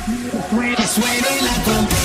Que suene la trompeta.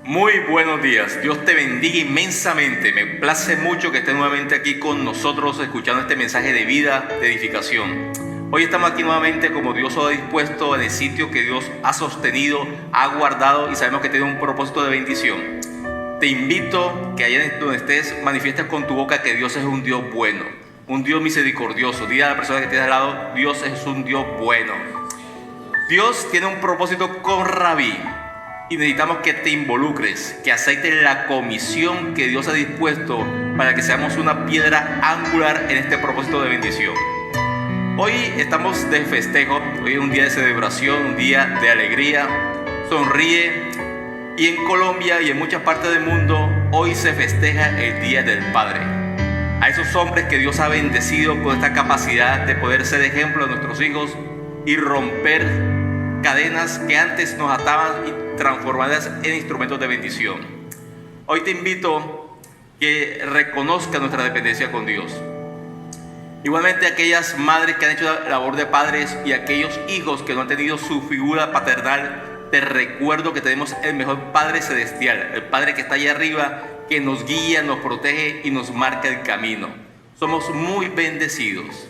Muy buenos días, Dios te bendiga inmensamente. Me place mucho que estés nuevamente aquí con nosotros escuchando este mensaje de vida, de edificación. Hoy estamos aquí nuevamente como Dios lo ha dispuesto, en el sitio que Dios ha sostenido, ha guardado y sabemos que tiene un propósito de bendición. Te invito que allá donde estés manifiestes con tu boca que Dios es un Dios bueno, un Dios misericordioso. Dile a la persona que tienes al lado, Dios es un Dios bueno. Dios tiene un propósito con Rabí. Y necesitamos que te involucres, que aceites la comisión que Dios ha dispuesto para que seamos una piedra angular en este propósito de bendición. Hoy estamos de festejo, hoy es un día de celebración, un día de alegría. Sonríe. Y en Colombia y en muchas partes del mundo, hoy se festeja el Día del Padre. A esos hombres que Dios ha bendecido con esta capacidad de poder ser ejemplo de nuestros hijos y romper cadenas que antes nos ataban y transformarlas en instrumentos de bendición. Hoy te invito que reconozca nuestra dependencia con Dios. Igualmente aquellas madres que han hecho la labor de padres y aquellos hijos que no han tenido su figura paternal, te recuerdo que tenemos el mejor Padre celestial, el Padre que está allá arriba, que nos guía, nos protege y nos marca el camino. Somos muy bendecidos.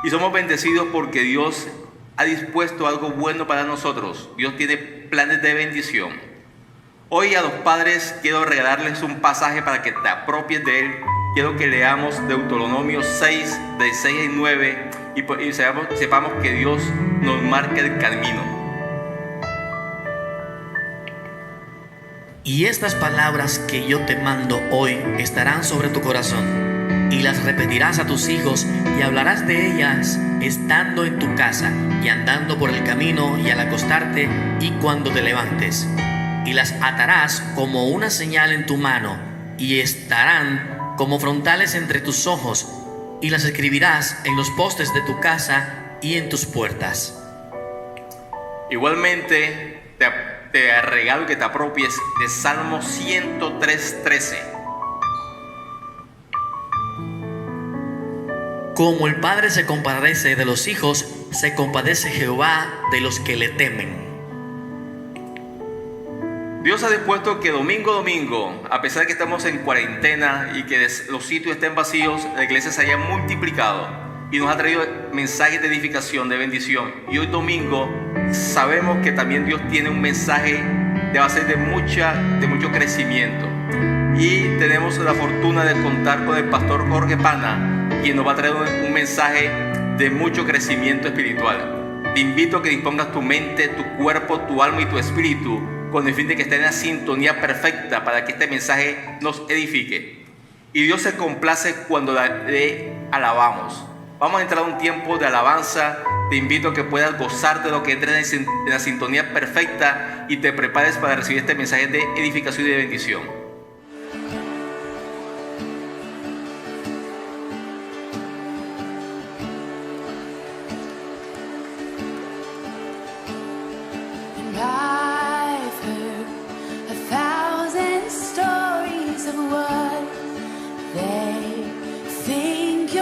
Y somos bendecidos porque Dios ha dispuesto algo bueno para nosotros. Dios tiene planes de bendición. Hoy a los padres quiero regalarles un pasaje para que te apropies de él. Quiero que leamos Deuteronomio 6, del 6 al 9 y sepamos que Dios nos marca el camino. Y estas palabras que yo te mando hoy estarán sobre tu corazón. Y las repetirás a tus hijos y hablarás de ellas estando en tu casa y andando por el camino y al acostarte y cuando te levantes. Y las atarás como una señal en tu mano y estarán como frontales entre tus ojos y las escribirás en los postes de tu casa y en tus puertas. Igualmente te regalo que te apropies de Salmo 103:13. Como el Padre se compadece de los hijos, se compadece Jehová de los que le temen. Dios ha dispuesto que domingo a domingo, a pesar de que estamos en cuarentena y que los sitios estén vacíos, la iglesia se haya multiplicado y nos ha traído mensajes de edificación, de bendición. Y hoy domingo sabemos que también Dios tiene un mensaje de base de mucho crecimiento. Y tenemos la fortuna de contar con el pastor Jorge Pana, quien nos va a traer un mensaje de mucho crecimiento espiritual. Te invito a que dispongas tu mente, tu cuerpo, tu alma y tu espíritu con el fin de que esté en la sintonía perfecta para que este mensaje nos edifique. Y Dios se complace cuando le alabamos. Vamos a entrar a un tiempo de alabanza. Te invito a que puedas gozarte de lo que entres en la sintonía perfecta y te prepares para recibir este mensaje de edificación y de bendición. I've heard 1,000 stories of what they think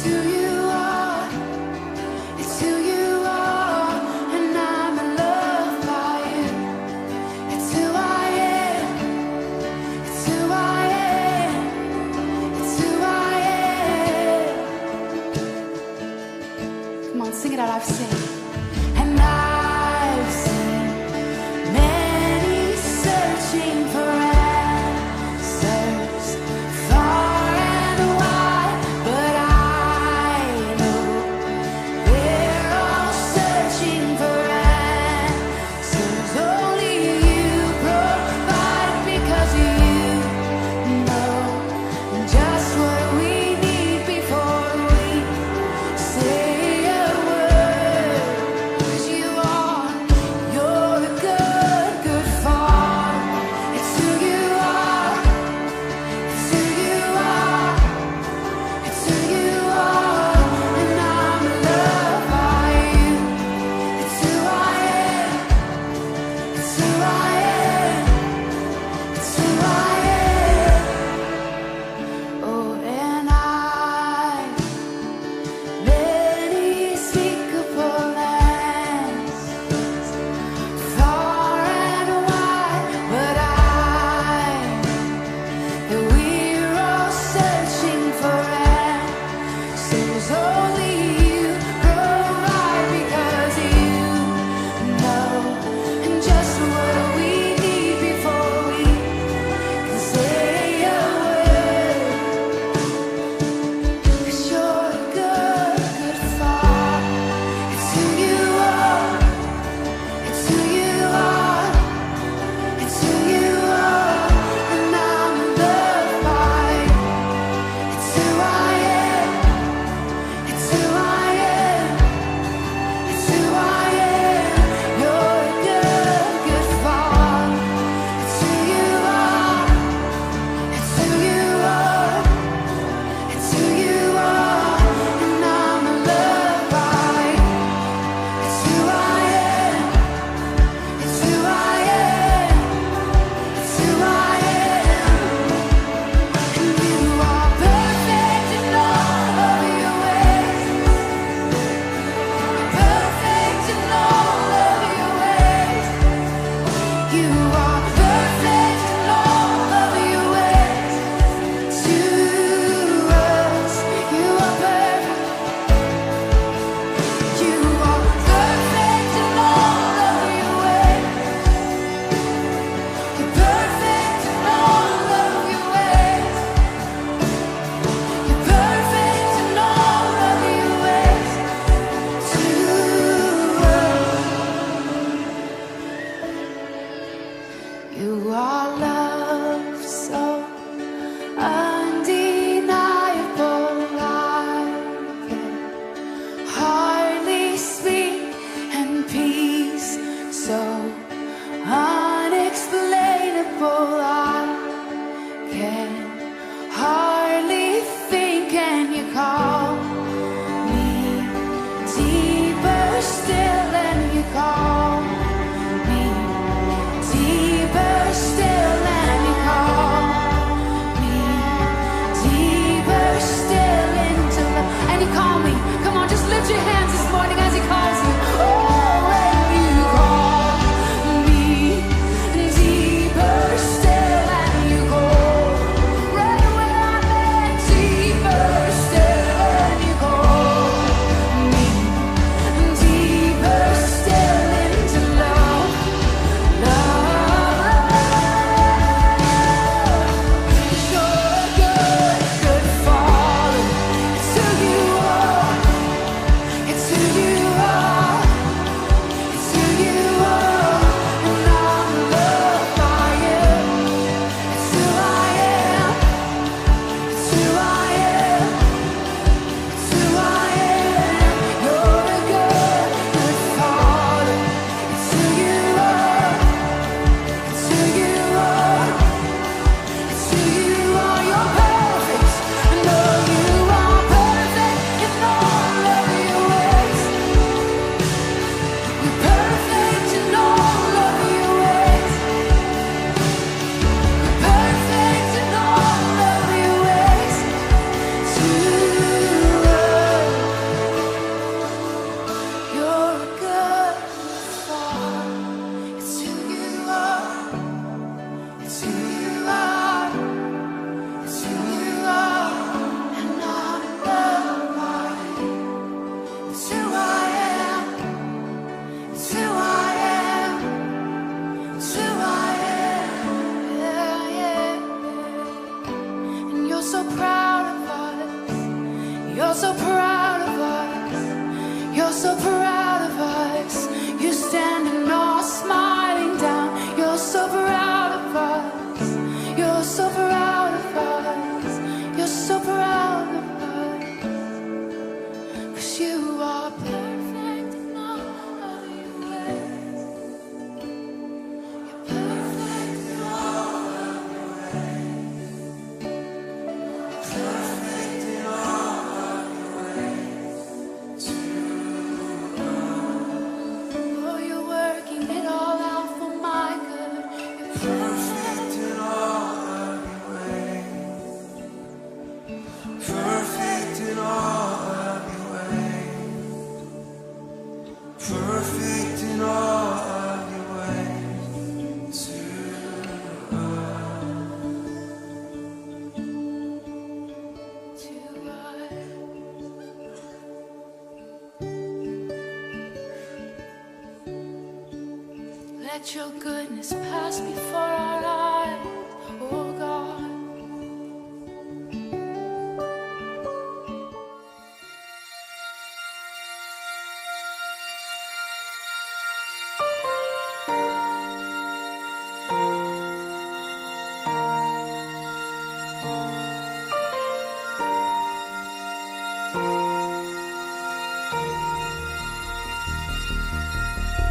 who you are. It's who you are, and I'm loved by you. It's who I am. It's who I am. It's who I am. Come on, sing it out. I've seen. And I've seen many searching for answers far and wide, but I know they're all searching for answers. Only you provide, because you know just what we need before we say a word. proud of us. You're so proud of us. You're standing all smiling down. You're so proud of us. You're so proud of us. You're so proud of us. 'Cause you are perfect in all of your ways. You're perfect in all of your ways. Perfect in all of your ways. Oh, you're working it all out for my good. You're perfect in all of your ways. Perfect in all of your ways. Perfect in all of your ways to Let your goodness pass before our eyes, oh God.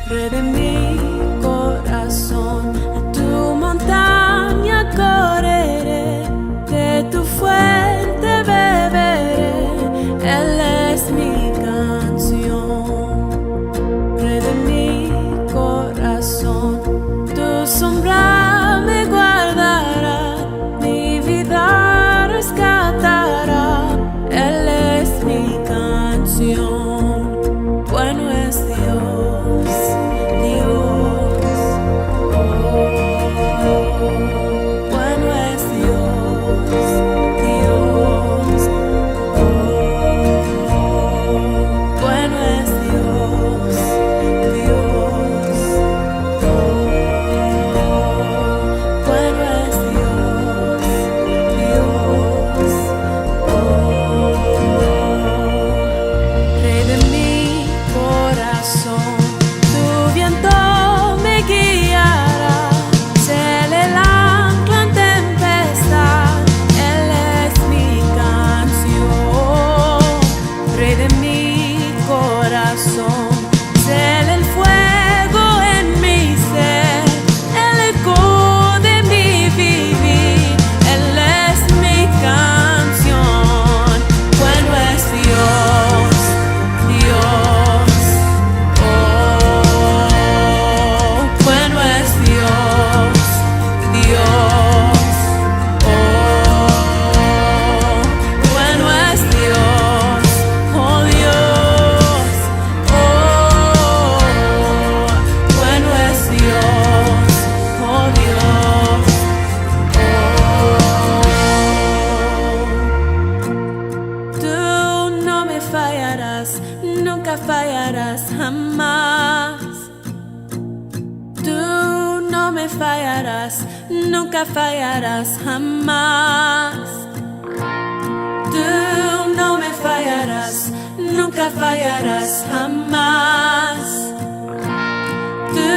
Rey de mi corazón, a tu montaña correré, de tu fuente beberé, Él es mi canción. Rey de mi corazón, tu sombra me guardará, mi vida rescatará, Él es mi canción. Bueno es Dios, Dios, oh, bueno es Dios, Dios, oh, bueno es Dios, Dios, oh, bueno es Dios, Dios, oh. Rey de mi corazón, tu viento me guiará, seré el ancla en tempestad, Él es mi canción. Rey de mi corazón, seré el fuego en mi ser, el eco de mi vivir, Él es mi canción. Bueno es Dios, Dios, oh, bueno es Dios, Dios, oh, bueno es Dios, oh Dios, oh, bueno es Dios, oh Dios, oh. Tú no me fallarás, nunca fallarás jamás. Tú no me fallarás, nunca fallarás jamás. Tú no me fallarás, nunca fallarás jamás. Tú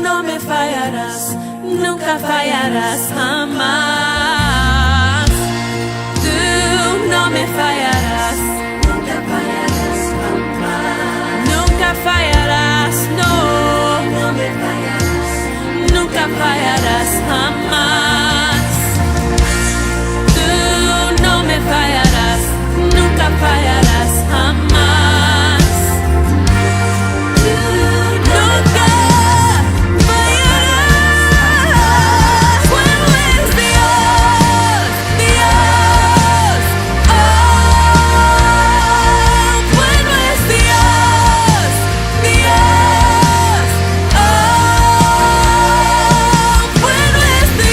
no me fallarás, nunca fallarás jamás. Tú no me fallarás, nunca fallarás jamás. Nunca fallarás, no, no me fallarás, nunca fallarás jamás. Tú no me fallarás, nunca fallarás jamás. Tú nunca fallarás. Bueno es Dios, Dios, oh, bueno es Dios, Dios, oh, bueno es Dios.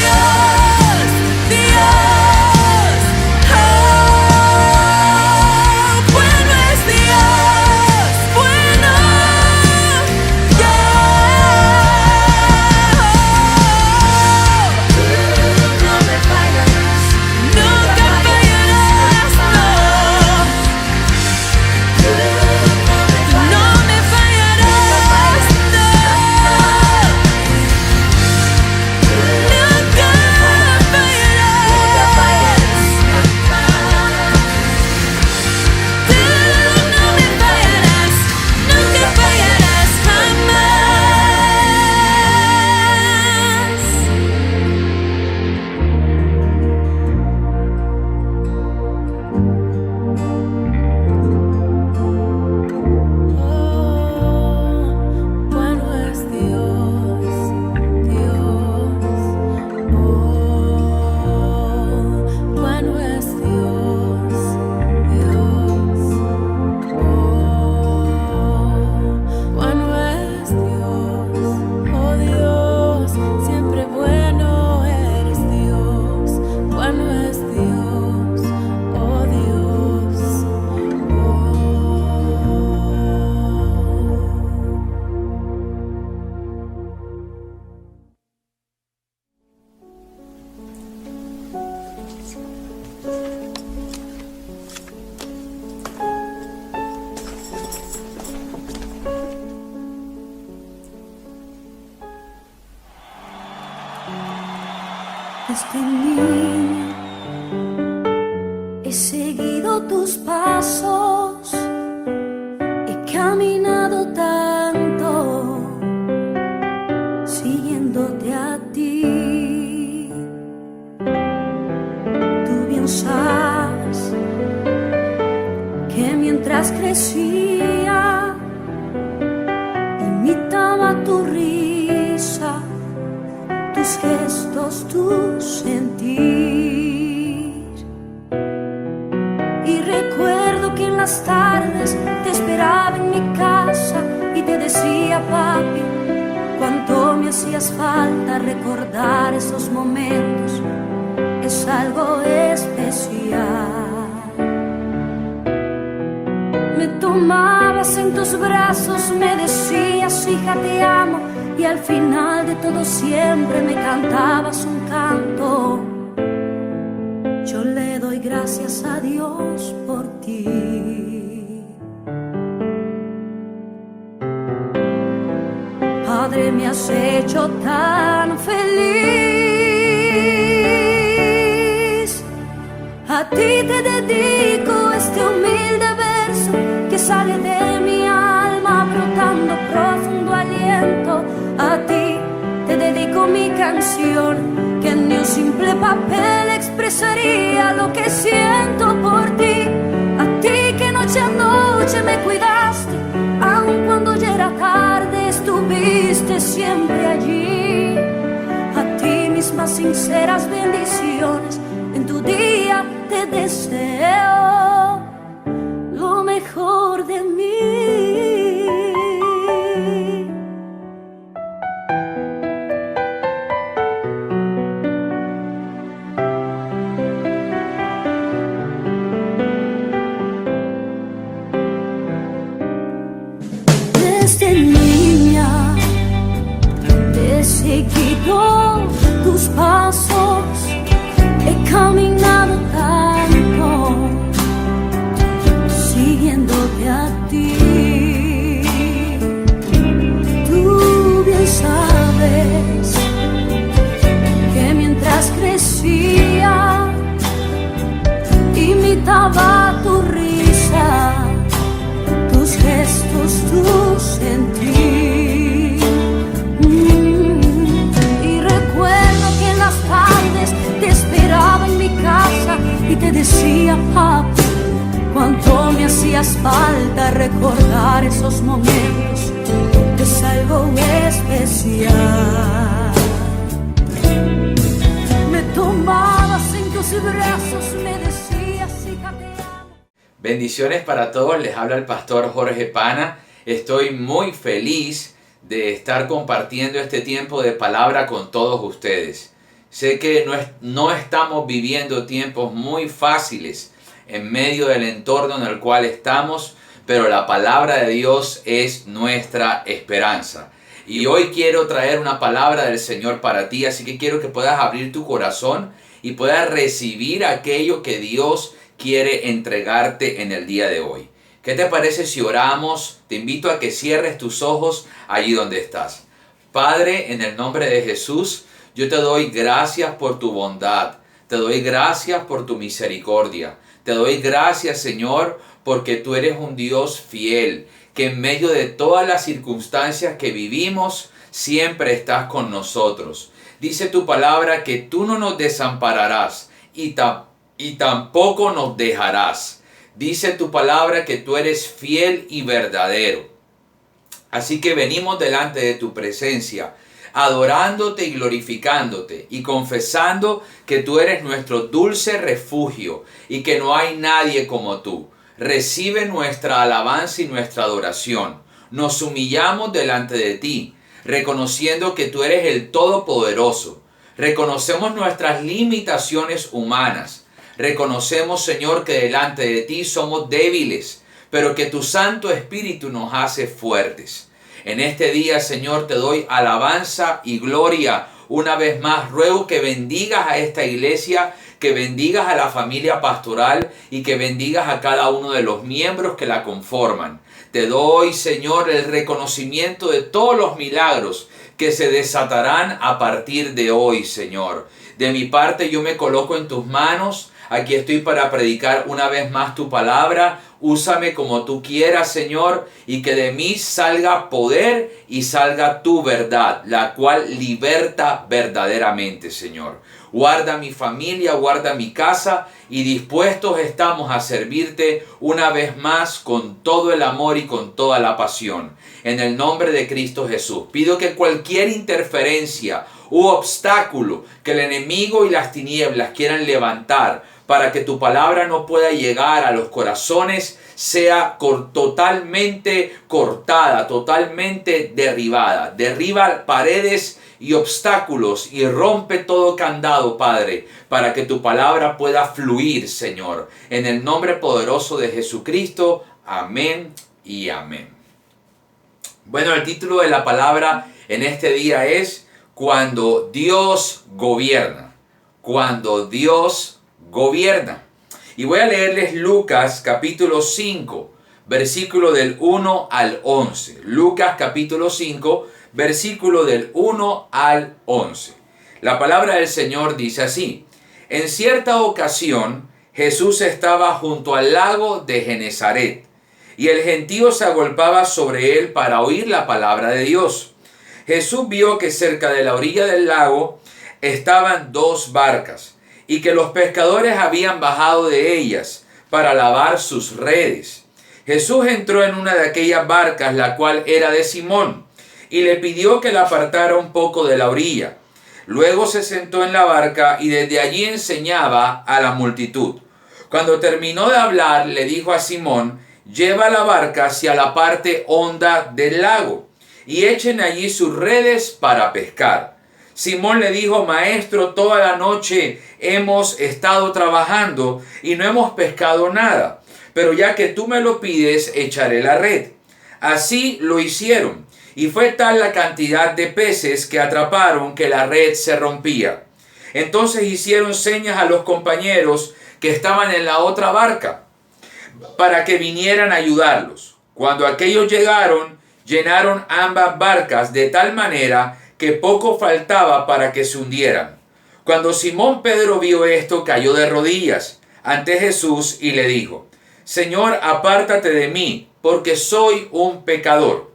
Desde niño he seguido tus pasos, he caminado tanto siguiéndote a ti. Tú bien sabes que mientras crecía imitaba tu risa, tus gestos, tu sentir. Y recuerdo que en las tardes te esperaba en mi casa y te decía, papi, cuánto me hacías falta. Recordar esos momentos es algo especial. Me tomabas en tus brazos, me decías, hija, te amo, y al final de todo siempre me cantabas un canto. Yo le doy gracias a Dios por ti. Padre, me has hecho tan feliz. A ti te dedico este humilde verso que sale de mi alma brotando profundo aliento. A ti te dedico mi canción, que en ni un simple papel expresaría lo que siento por ti. A ti que noche a noche me cuidaste, aun cuando ya era tarde estuviste siempre allí. A ti mis más sinceras bendiciones, en tu día te deseo lo mejor de mí. Desde niña te he seguido tus pasos, he caminado tanto siguiéndote a ti. Tú bien sabes que mientras crecía imitaba tu risa, tus gestos, tu sentir. Y recuerdo que en las tardes te esperaba en mi casa y te decía, papi, cuánto me hacías falta. Recordar esos momentos es algo especial. Me tomabas en tus brazos, me decías, hija, te amo. Bendiciones para todos, les habla el pastor Jorge Pana. Estoy muy feliz de estar compartiendo este tiempo de palabra con todos ustedes. Sé que no estamos viviendo tiempos muy fáciles en medio del entorno en el cual estamos, pero la palabra de Dios es nuestra esperanza. Y hoy quiero traer una palabra del Señor para ti, así que quiero que puedas abrir tu corazón y puedas recibir aquello que Dios quiere entregarte en el día de hoy. ¿Qué te parece si oramos? Te invito a que cierres tus ojos allí donde estás. Padre, en el nombre de Jesús, yo te doy gracias por tu bondad. Te doy gracias por tu misericordia. Te doy gracias, Señor, porque tú eres un Dios fiel, que en medio de todas las circunstancias que vivimos, siempre estás con nosotros. Dice tu palabra que tú no nos desampararás y tampoco nos dejarás. Dice tu palabra que tú eres fiel y verdadero. Así que venimos delante de tu presencia, adorándote y glorificándote y confesando que tú eres nuestro dulce refugio y que no hay nadie como tú. Recibe nuestra alabanza y nuestra adoración. Nos humillamos delante de ti, reconociendo que tú eres el Todopoderoso. Reconocemos nuestras limitaciones humanas. Reconocemos, Señor, que delante de ti somos débiles, pero que tu Santo Espíritu nos hace fuertes. En este día, Señor, te doy alabanza y gloria. Una vez más, ruego que bendigas a esta iglesia, que bendigas a la familia pastoral y que bendigas a cada uno de los miembros que la conforman. Te doy, Señor, el reconocimiento de todos los milagros que se desatarán a partir de hoy, Señor. De mi parte yo me coloco en tus manos. Aquí estoy para predicar una vez más tu palabra. Úsame como tú quieras, Señor, y que de mí salga poder y salga tu verdad, la cual liberta verdaderamente, Señor. Guarda mi familia, guarda mi casa, y dispuestos estamos a servirte una vez más con todo el amor y con toda la pasión. En el nombre de Cristo Jesús, pido que cualquier interferencia u obstáculo que el enemigo y las tinieblas quieran levantar para que tu palabra no pueda llegar a los corazones, sea totalmente cortada, totalmente derribada. Derriba paredes y obstáculos y rompe todo candado, Padre, para que tu palabra pueda fluir, Señor. En el nombre poderoso de Jesucristo, amén y amén. Bueno, el título de la palabra en este día es Cuando Dios gobierna. Cuando Dios gobierna. Y voy a leerles Lucas capítulo 5, versículo del 1 al 11. Lucas capítulo 5, versículo del 1 al 11. La palabra del Señor dice así: En cierta ocasión Jesús estaba junto al lago de Genesaret, y el gentío se agolpaba sobre él para oír la palabra de Dios. Jesús vio que cerca de la orilla del lago estaban dos barcas, y que los pescadores habían bajado de ellas para lavar sus redes. Jesús entró en una de aquellas barcas, la cual era de Simón, y le pidió que la apartara un poco de la orilla. Luego se sentó en la barca y desde allí enseñaba a la multitud. Cuando terminó de hablar, le dijo a Simón: lleva la barca hacia la parte honda del lago y echen allí sus redes para pescar. Simón le dijo: Maestro, toda la noche hemos estado trabajando y no hemos pescado nada, pero ya que tú me lo pides, echaré la red. Así lo hicieron, y fue tal la cantidad de peces que atraparon que la red se rompía. Entonces hicieron señas a los compañeros que estaban en la otra barca para que vinieran a ayudarlos. Cuando aquellos llegaron, llenaron ambas barcas de tal manera que poco faltaba para que se hundieran. Cuando Simón Pedro vio esto, cayó de rodillas ante Jesús y le dijo: Señor, apártate de mí, porque soy un pecador.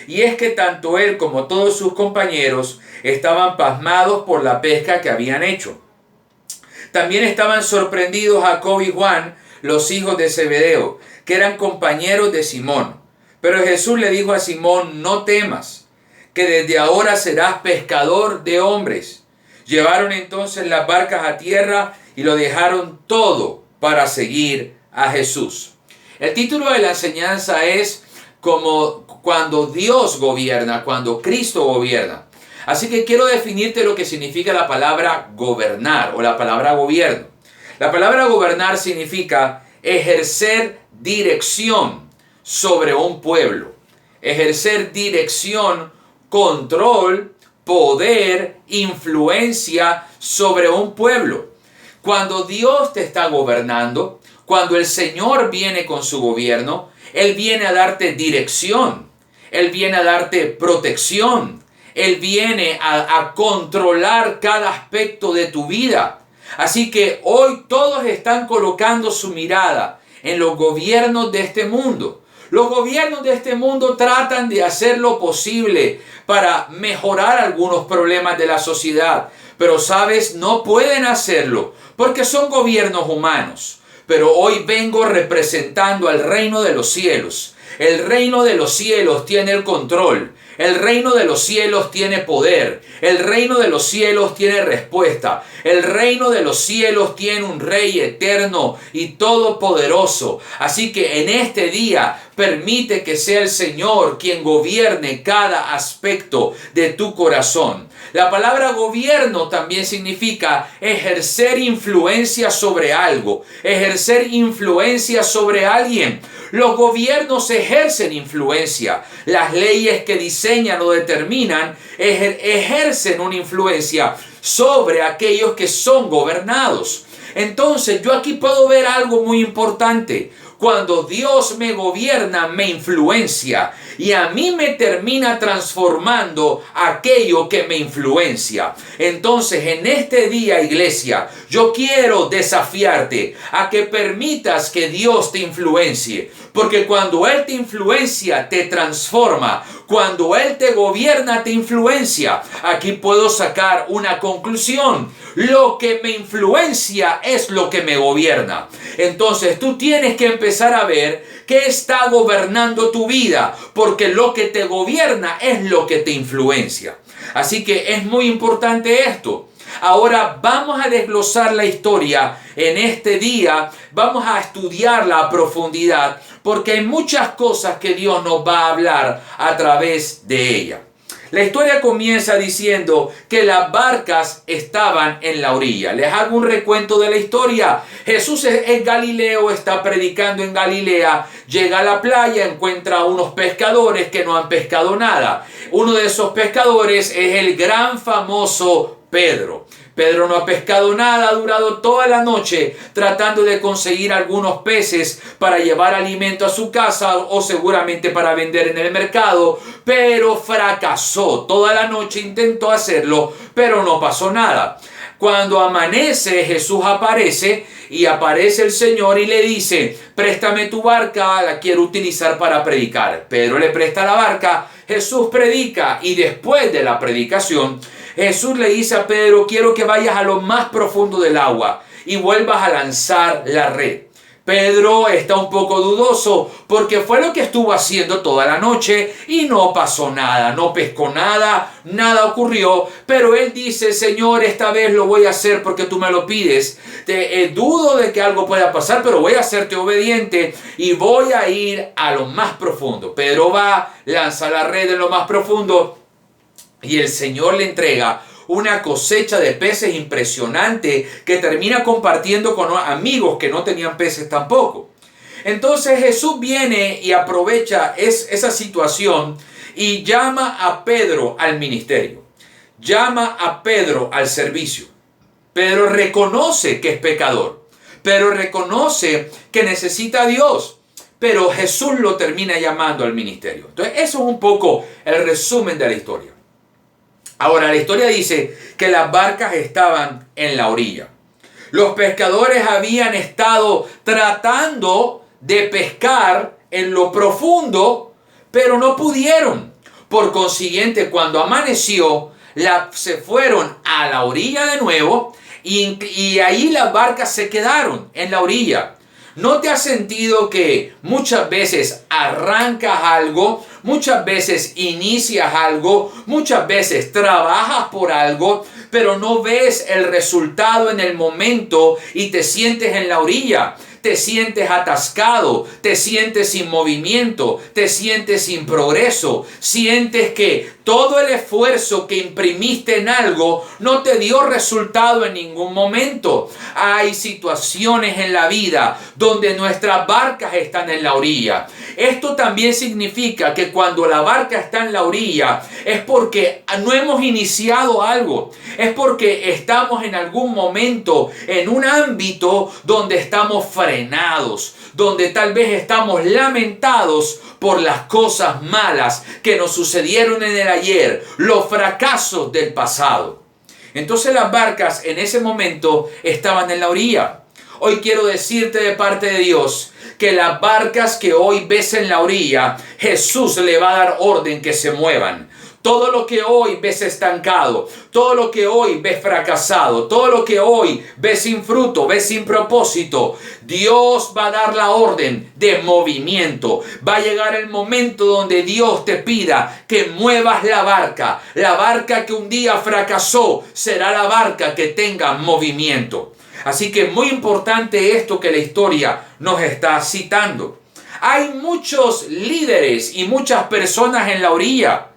Y es que tanto él como todos sus compañeros estaban pasmados por la pesca que habían hecho. También estaban sorprendidos Jacob y Juan, los hijos de Zebedeo, que eran compañeros de Simón. Pero Jesús le dijo a Simón: no temas, que desde ahora serás pescador de hombres. Llevaron entonces las barcas a tierra y lo dejaron todo para seguir a Jesús. El título de la enseñanza es como cuando Dios gobierna, cuando Cristo gobierna. Así que quiero definirte lo que significa la palabra gobernar o la palabra gobierno. La palabra gobernar significa ejercer dirección sobre un pueblo. Ejercer dirección, control, poder, influencia sobre un pueblo. Cuando Dios te está gobernando, cuando el Señor viene con su gobierno, Él viene a darte dirección, Él viene a darte protección, Él viene a controlar cada aspecto de tu vida. Así que hoy todos están colocando su mirada en los gobiernos de este mundo. Los gobiernos de este mundo tratan de hacer lo posible para mejorar algunos problemas de la sociedad. Pero sabes, no pueden hacerlo porque son gobiernos humanos. Pero hoy vengo representando al reino de los cielos. El reino de los cielos tiene el control. El reino de los cielos tiene poder. El reino de los cielos tiene respuesta. El reino de los cielos tiene un rey eterno y todopoderoso. Así que en este día permite que sea el Señor quien gobierne cada aspecto de tu corazón. La palabra gobierno también significa ejercer influencia sobre algo, ejercer influencia sobre alguien. Los gobiernos ejercen influencia. Las leyes que diseñan o determinan ejercen una influencia sobre aquellos que son gobernados. Entonces yo aquí puedo ver algo muy importante. Cuando Dios me gobierna, me influencia y a mí me termina transformando aquello que me influencia. Entonces, en este día, iglesia, yo quiero desafiarte a que permitas que Dios te influencie. Porque cuando Él te influencia, te transforma. Cuando Él te gobierna, te influencia. Aquí puedo sacar una conclusión. Lo que me influencia es lo que me gobierna. Entonces tú tienes que empezar a ver qué está gobernando tu vida, porque lo que te gobierna es lo que te influencia. Así que es muy importante esto. Ahora vamos a desglosar la historia en este día, vamos a estudiarla a profundidad, porque hay muchas cosas que Dios nos va a hablar a través de ella. La historia comienza diciendo que las barcas estaban en la orilla. Les hago un recuento de la historia. Jesús es Galileo, está predicando en Galilea, llega a la playa, encuentra a unos pescadores que no han pescado nada. Uno de esos pescadores es el gran famoso Pedro. Pedro no ha pescado nada, ha durado toda la noche tratando de conseguir algunos peces para llevar alimento a su casa o seguramente para vender en el mercado, pero fracasó. Toda la noche intentó hacerlo, pero no pasó nada. Cuando amanece, Jesús aparece y aparece el Señor y le dice: préstame tu barca, la quiero utilizar para predicar. Pedro le presta la barca, Jesús predica y después de la predicación, Jesús le dice a Pedro: quiero que vayas a lo más profundo del agua y vuelvas a lanzar la red. Pedro está un poco dudoso porque fue lo que estuvo haciendo toda la noche y no pasó nada, no pescó nada, nada ocurrió, pero él dice: Señor, esta vez lo voy a hacer porque tú me lo pides. Dudo de que algo pueda pasar, pero voy a hacerte obediente y voy a ir a lo más profundo. Pedro va, lanza la red en lo más profundo y el Señor le entrega una cosecha de peces impresionante que termina compartiendo con amigos que no tenían peces tampoco. Entonces Jesús viene y aprovecha esa situación y llama a Pedro al ministerio. Llama a Pedro al servicio. Pedro reconoce que es pecador. Pedro reconoce que necesita a Dios. Pero Jesús lo termina llamando al ministerio. Entonces eso es un poco el resumen de la historia. Ahora, la historia dice que las barcas estaban en la orilla. Los pescadores habían estado tratando de pescar en lo profundo, pero no pudieron. Por consiguiente, cuando amaneció, se fueron a la orilla de nuevo y ahí las barcas se quedaron en la orilla. ¿No te has sentido que muchas veces arrancas algo, muchas veces inicias algo, muchas veces trabajas por algo, pero no ves el resultado en el momento y te sientes en la orilla? Te sientes atascado, te sientes sin movimiento, te sientes sin progreso, sientes que todo el esfuerzo que imprimiste en algo no te dio resultado en ningún momento. Hay situaciones en la vida donde nuestras barcas están en la orilla. Esto también significa que cuando la barca está en la orilla es porque no hemos iniciado algo, es porque estamos en algún momento en un ámbito donde estamos frenados, donde tal vez estamos lamentados por las cosas malas que nos sucedieron en el ayer, los fracasos del pasado. Entonces las barcas en ese momento estaban en la orilla. Hoy quiero decirte de parte de Dios que las barcas que hoy ves en la orilla, Jesús le va a dar orden que se muevan. Todo lo que hoy ves estancado, todo lo que hoy ves fracasado, todo lo que hoy ves sin fruto, ves sin propósito, Dios va a dar la orden de movimiento. Va a llegar el momento donde Dios te pida que muevas la barca. La barca que un día fracasó será la barca que tenga movimiento. Así que es muy importante esto que la historia nos está citando. Hay muchos líderes y muchas personas en la orilla.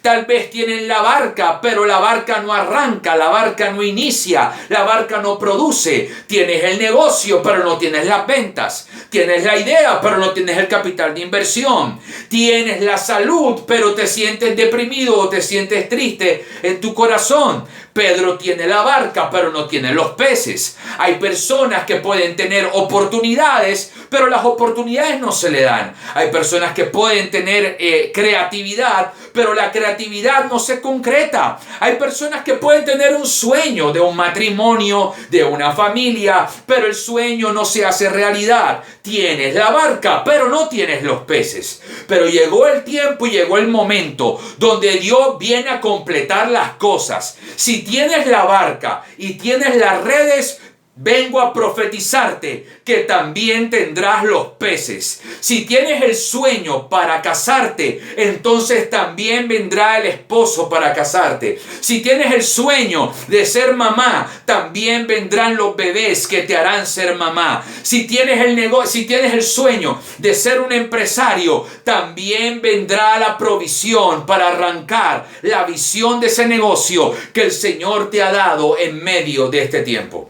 Tal vez tienen la barca, pero la barca no arranca, la barca no inicia, la barca no produce. Tienes el negocio, pero no tienes las ventas. Tienes la idea, pero no tienes el capital de inversión. Tienes la salud, pero te sientes deprimido o te sientes triste en tu corazón. Pedro tiene la barca, pero no tiene los peces. Hay personas que pueden tener oportunidades, pero las oportunidades no se le dan. Hay personas que pueden tener creatividad, pero la creatividad no se concreta. Hay personas que pueden tener un sueño de un matrimonio, de una familia, pero el sueño no se hace realidad. Tienes la barca, pero no tienes los peces. Pero llegó el tiempo y llegó el momento donde Dios viene a completar las cosas. Si tienes la barca y tienes las redes, vengo a profetizarte que también tendrás los peces. Si tienes el sueño para casarte, entonces también vendrá el esposo para casarte. Si tienes el sueño de ser mamá, también vendrán los bebés que te harán ser mamá. Si tienes el sueño de ser un empresario, también vendrá la provisión para arrancar la visión de ese negocio que el Señor te ha dado en medio de este tiempo.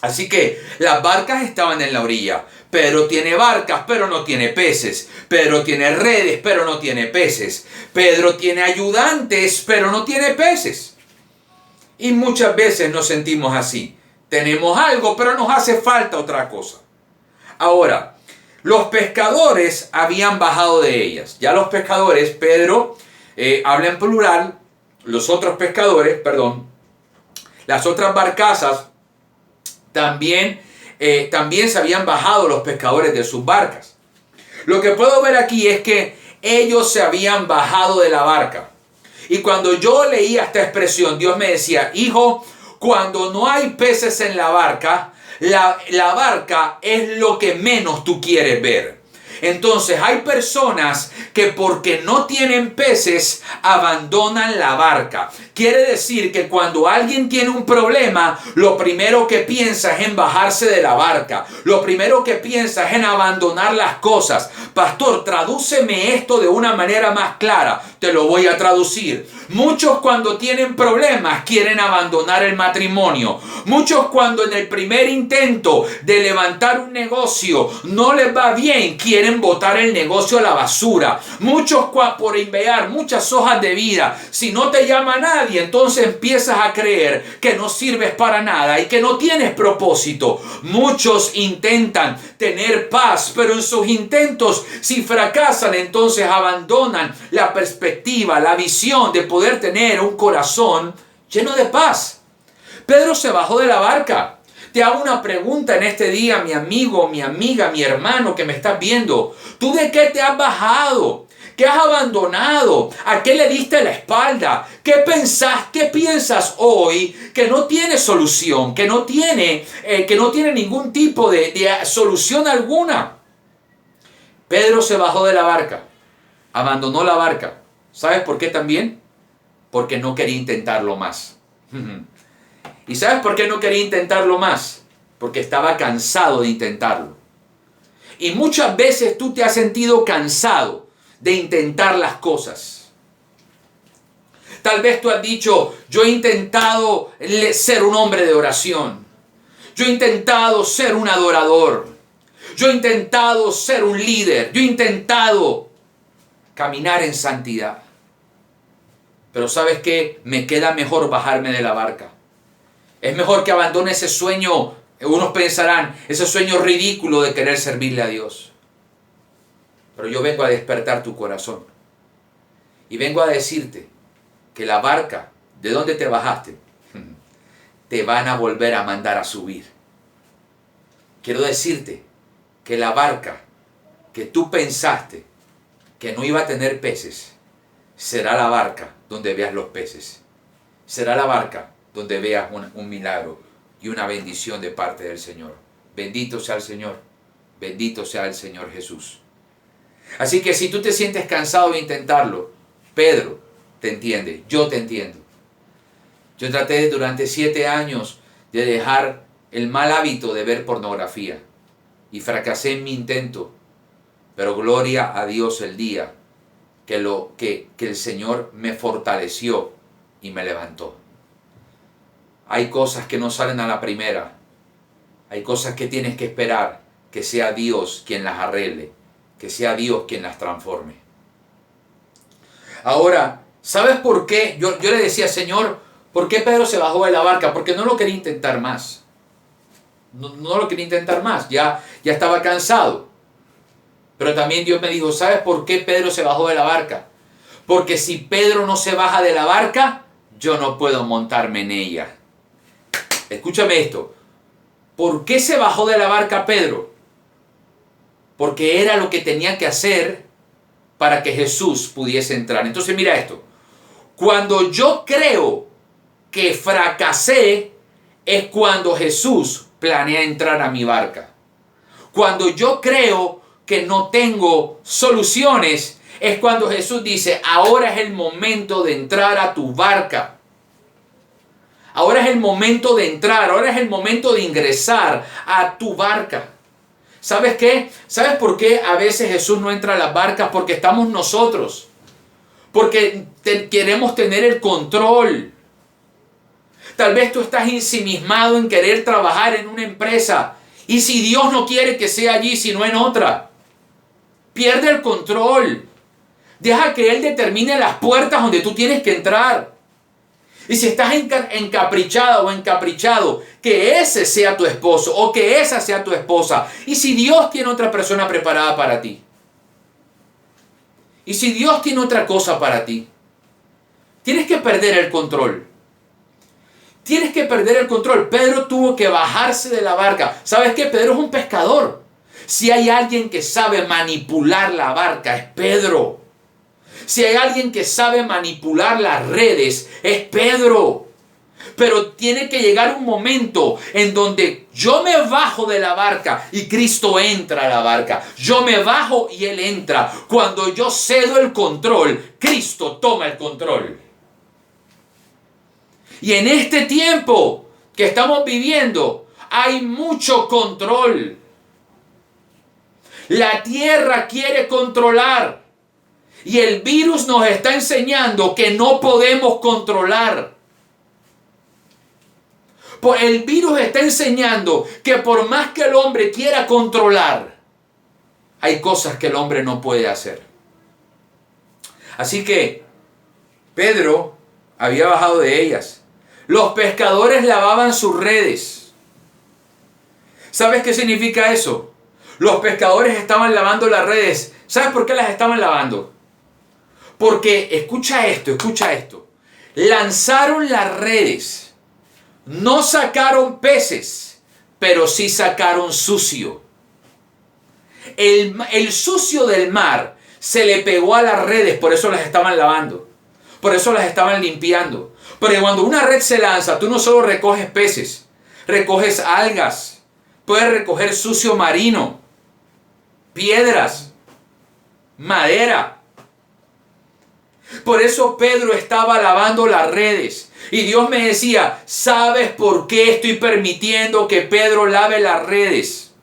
Así que las barcas estaban en la orilla. Pedro tiene barcas, pero no tiene peces. Pedro tiene redes, pero no tiene peces. Pedro tiene ayudantes, pero no tiene peces. Y muchas veces nos sentimos así. Tenemos algo, pero nos hace falta otra cosa. Ahora, los pescadores habían bajado de ellas. Ya los pescadores, Pedro habla en plural, los otros pescadores, las otras barcazas, también se habían bajado los pescadores de sus barcas. Lo que puedo ver aquí es que ellos se habían bajado de la barca. Y cuando yo leía esta expresión, Dios me decía, hijo, cuando no hay peces en la barca, la barca es lo que menos tú quieres ver. Entonces hay personas que porque no tienen peces abandonan la barca. Quiere decir que cuando alguien tiene un problema, lo primero que piensa es en bajarse de la barca. Lo primero que piensa es en abandonar las cosas. Pastor, tradúceme esto de una manera más clara. Te lo voy a traducir. Muchos cuando tienen problemas quieren abandonar el matrimonio. Muchos cuando en el primer intento de levantar un negocio no les va bien, quieren botar el negocio a la basura. Muchos por enviar muchas hojas de vida, si no te llama nadie, entonces empiezas a creer que no sirves para nada y que no tienes propósito. Muchos intentan tener paz, pero en sus intentos, si fracasan, entonces abandonan la perspectiva, la visión de poder tener un corazón lleno de paz. Pedro se bajó de la barca. Te hago una pregunta en este día, mi amigo, mi amiga, mi hermano que me estás viendo. ¿Tú de qué te has bajado? ¿Qué has abandonado? ¿A qué le diste la espalda? ¿Qué piensas hoy que no tiene solución? Que no tiene ningún tipo de solución alguna. Pedro se bajó de la barca. Abandonó la barca. ¿Sabes por qué también? Porque no quería intentarlo más. ¿Y sabes por qué no quería intentarlo más? Porque estaba cansado de intentarlo. Y muchas veces tú te has sentido cansado de intentar las cosas. Tal vez tú has dicho, yo he intentado ser un hombre de oración. Yo he intentado ser un adorador. Yo he intentado ser un líder. Yo he intentado caminar en santidad. Pero ¿sabes qué? Me queda mejor bajarme de la barca. Es mejor que abandone ese sueño, unos pensarán, ese sueño ridículo de querer servirle a Dios. Pero yo vengo a despertar tu corazón. Y vengo a decirte que la barca, de donde te bajaste, te van a volver a mandar a subir. Quiero decirte que la barca que tú pensaste que no iba a tener peces, será la barca donde veas los peces. Será la barca donde veas un milagro y una bendición de parte del Señor. Bendito sea el Señor. Bendito sea el Señor Jesús. Así que si tú te sientes cansado de intentarlo, Pedro te entiende, yo te entiendo. Yo traté durante 7 años de dejar el mal hábito de ver pornografía y fracasé en mi intento, pero gloria a Dios el día que el Señor me fortaleció y me levantó. Hay cosas que no salen a la primera, hay cosas que tienes que esperar, que sea Dios quien las arregle, que sea Dios quien las transforme. Ahora, ¿sabes por qué? Yo le decía, Señor, ¿por qué Pedro se bajó de la barca? Porque no lo quería intentar más. No lo quería intentar más, ya estaba cansado. Pero también Dios me dijo, ¿sabes por qué Pedro se bajó de la barca? Porque si Pedro no se baja de la barca, yo no puedo montarme en ella. Escúchame esto. ¿Por qué se bajó de la barca Pedro? Porque era lo que tenía que hacer para que Jesús pudiese entrar. Entonces mira esto. Cuando yo creo que fracasé, es cuando Jesús planea entrar a mi barca. Cuando yo creo que no tengo soluciones, es cuando Jesús dice, ahora es el momento de entrar a tu barca. Ahora es el momento de entrar, ahora es el momento de ingresar a tu barca. ¿Sabes qué? ¿Sabes por qué a veces Jesús no entra a las barcas? Porque estamos nosotros. Porque queremos tener el control. Tal vez tú estás ensimismado en querer trabajar en una empresa. Y si Dios no quiere que sea allí, sino en otra, pierde el control. Deja que Él determine las puertas donde tú tienes que entrar. Y si estás encaprichada o encaprichado, que ese sea tu esposo o que esa sea tu esposa. Y si Dios tiene otra persona preparada para ti. Y si Dios tiene otra cosa para ti. Tienes que perder el control. Tienes que perder el control. Pedro tuvo que bajarse de la barca. ¿Sabes qué? Pedro es un pescador. Si hay alguien que sabe manipular la barca, es Pedro. Si hay alguien que sabe manipular las redes, es Pedro. Pero tiene que llegar un momento en donde yo me bajo de la barca y Cristo entra a la barca. Yo me bajo y Él entra. Cuando yo cedo el control, Cristo toma el control. Y en este tiempo que estamos viviendo, hay mucho control. La tierra quiere controlar. Y el virus nos está enseñando que no podemos controlar. El virus está enseñando que por más que el hombre quiera controlar, hay cosas que el hombre no puede hacer. Así que Pedro había bajado de ellas. Los pescadores lavaban sus redes. ¿Sabes qué significa eso? Los pescadores estaban lavando las redes. ¿Sabes por qué las estaban lavando? Porque, escucha esto. Lanzaron las redes. No sacaron peces, pero sí sacaron sucio. El sucio del mar se le pegó a las redes, por eso las estaban lavando. Por eso las estaban limpiando. Porque cuando una red se lanza, tú no solo recoges peces, recoges algas, puedes recoger sucio marino, piedras, madera. Por eso Pedro estaba lavando las redes. Y Dios me decía, ¿sabes por qué estoy permitiendo que Pedro lave las redes?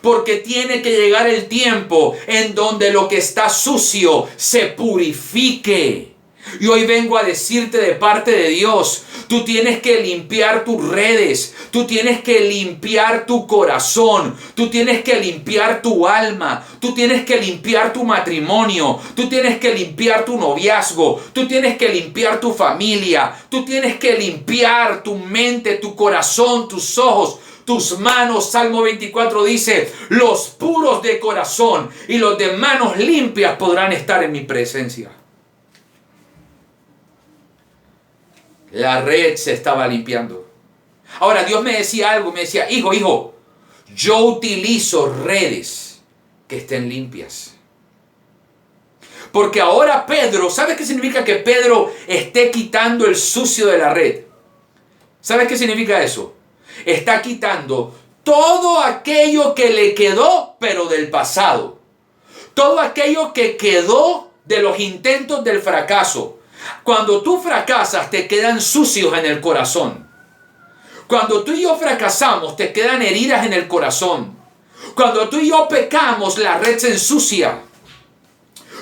Porque tiene que llegar el tiempo en donde lo que está sucio se purifique. Y hoy vengo a decirte de parte de Dios, tú tienes que limpiar tus redes, tú tienes que limpiar tu corazón, tú tienes que limpiar tu alma, tú tienes que limpiar tu matrimonio, tú tienes que limpiar tu noviazgo, tú tienes que limpiar tu familia, tú tienes que limpiar tu mente, tu corazón, tus ojos, tus manos. Salmo 24 dice, los puros de corazón y los de manos limpias podrán estar en mi presencia. La red se estaba limpiando. Ahora Dios me decía algo, me decía, hijo, yo utilizo redes que estén limpias. Porque ahora Pedro, ¿sabes qué significa que Pedro esté quitando el sucio de la red? ¿Sabes qué significa eso? Está quitando todo aquello que le quedó, pero del pasado. Todo aquello que quedó de los intentos del fracaso. Cuando tú fracasas, te quedan sucios en el corazón. Cuando tú y yo fracasamos, te quedan heridas en el corazón. Cuando tú y yo pecamos, la red se ensucia.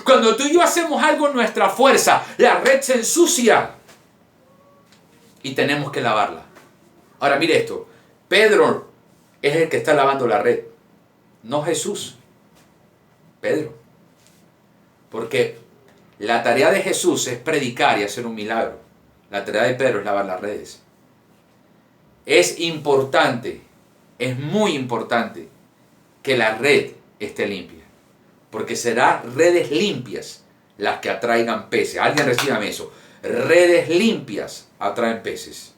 Cuando tú y yo hacemos algo en nuestra fuerza, la red se ensucia. Y tenemos que lavarla. Ahora mire esto. Pedro es el que está lavando la red. no Jesús, Pedro. Porque la tarea de Jesús es predicar y hacer un milagro. La tarea de Pedro es lavar las redes. Es importante, es muy importante que la red esté limpia. Porque serán redes limpias las que atraigan peces. Alguien recíbame eso. Redes limpias atraen peces.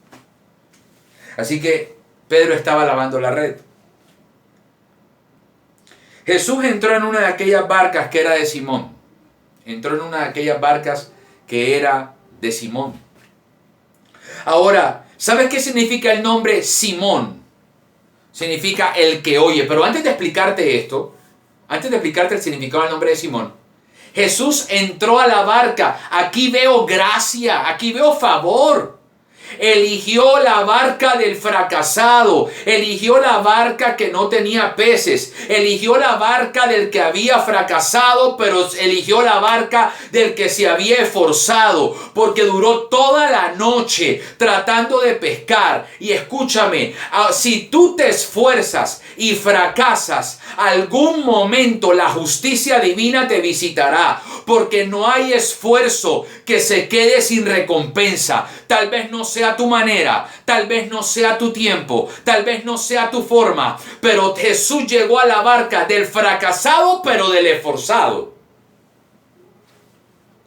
Así que Pedro estaba lavando la red. Jesús entró en una de aquellas barcas que era de Simón. Entró en una de aquellas barcas que era de Simón. Ahora, ¿sabes qué significa el nombre Simón? Significa el que oye. Pero antes de explicarte esto, antes de explicarte el significado del nombre de Simón, Jesús entró a la barca. Aquí veo gracia, aquí veo favor. Eligió la barca del fracasado, eligió la barca que no tenía peces, eligió la barca del que había fracasado, pero eligió la barca del que se había esforzado, porque duró toda la noche tratando de pescar. Y escúchame, si tú te esfuerzas y fracasas, algún momento la justicia divina te visitará, porque no hay esfuerzo que se quede sin recompensa. Tal vez no sea tu manera, tal vez no sea tu tiempo, tal vez no sea tu forma, pero Jesús llegó a la barca del fracasado, pero del esforzado.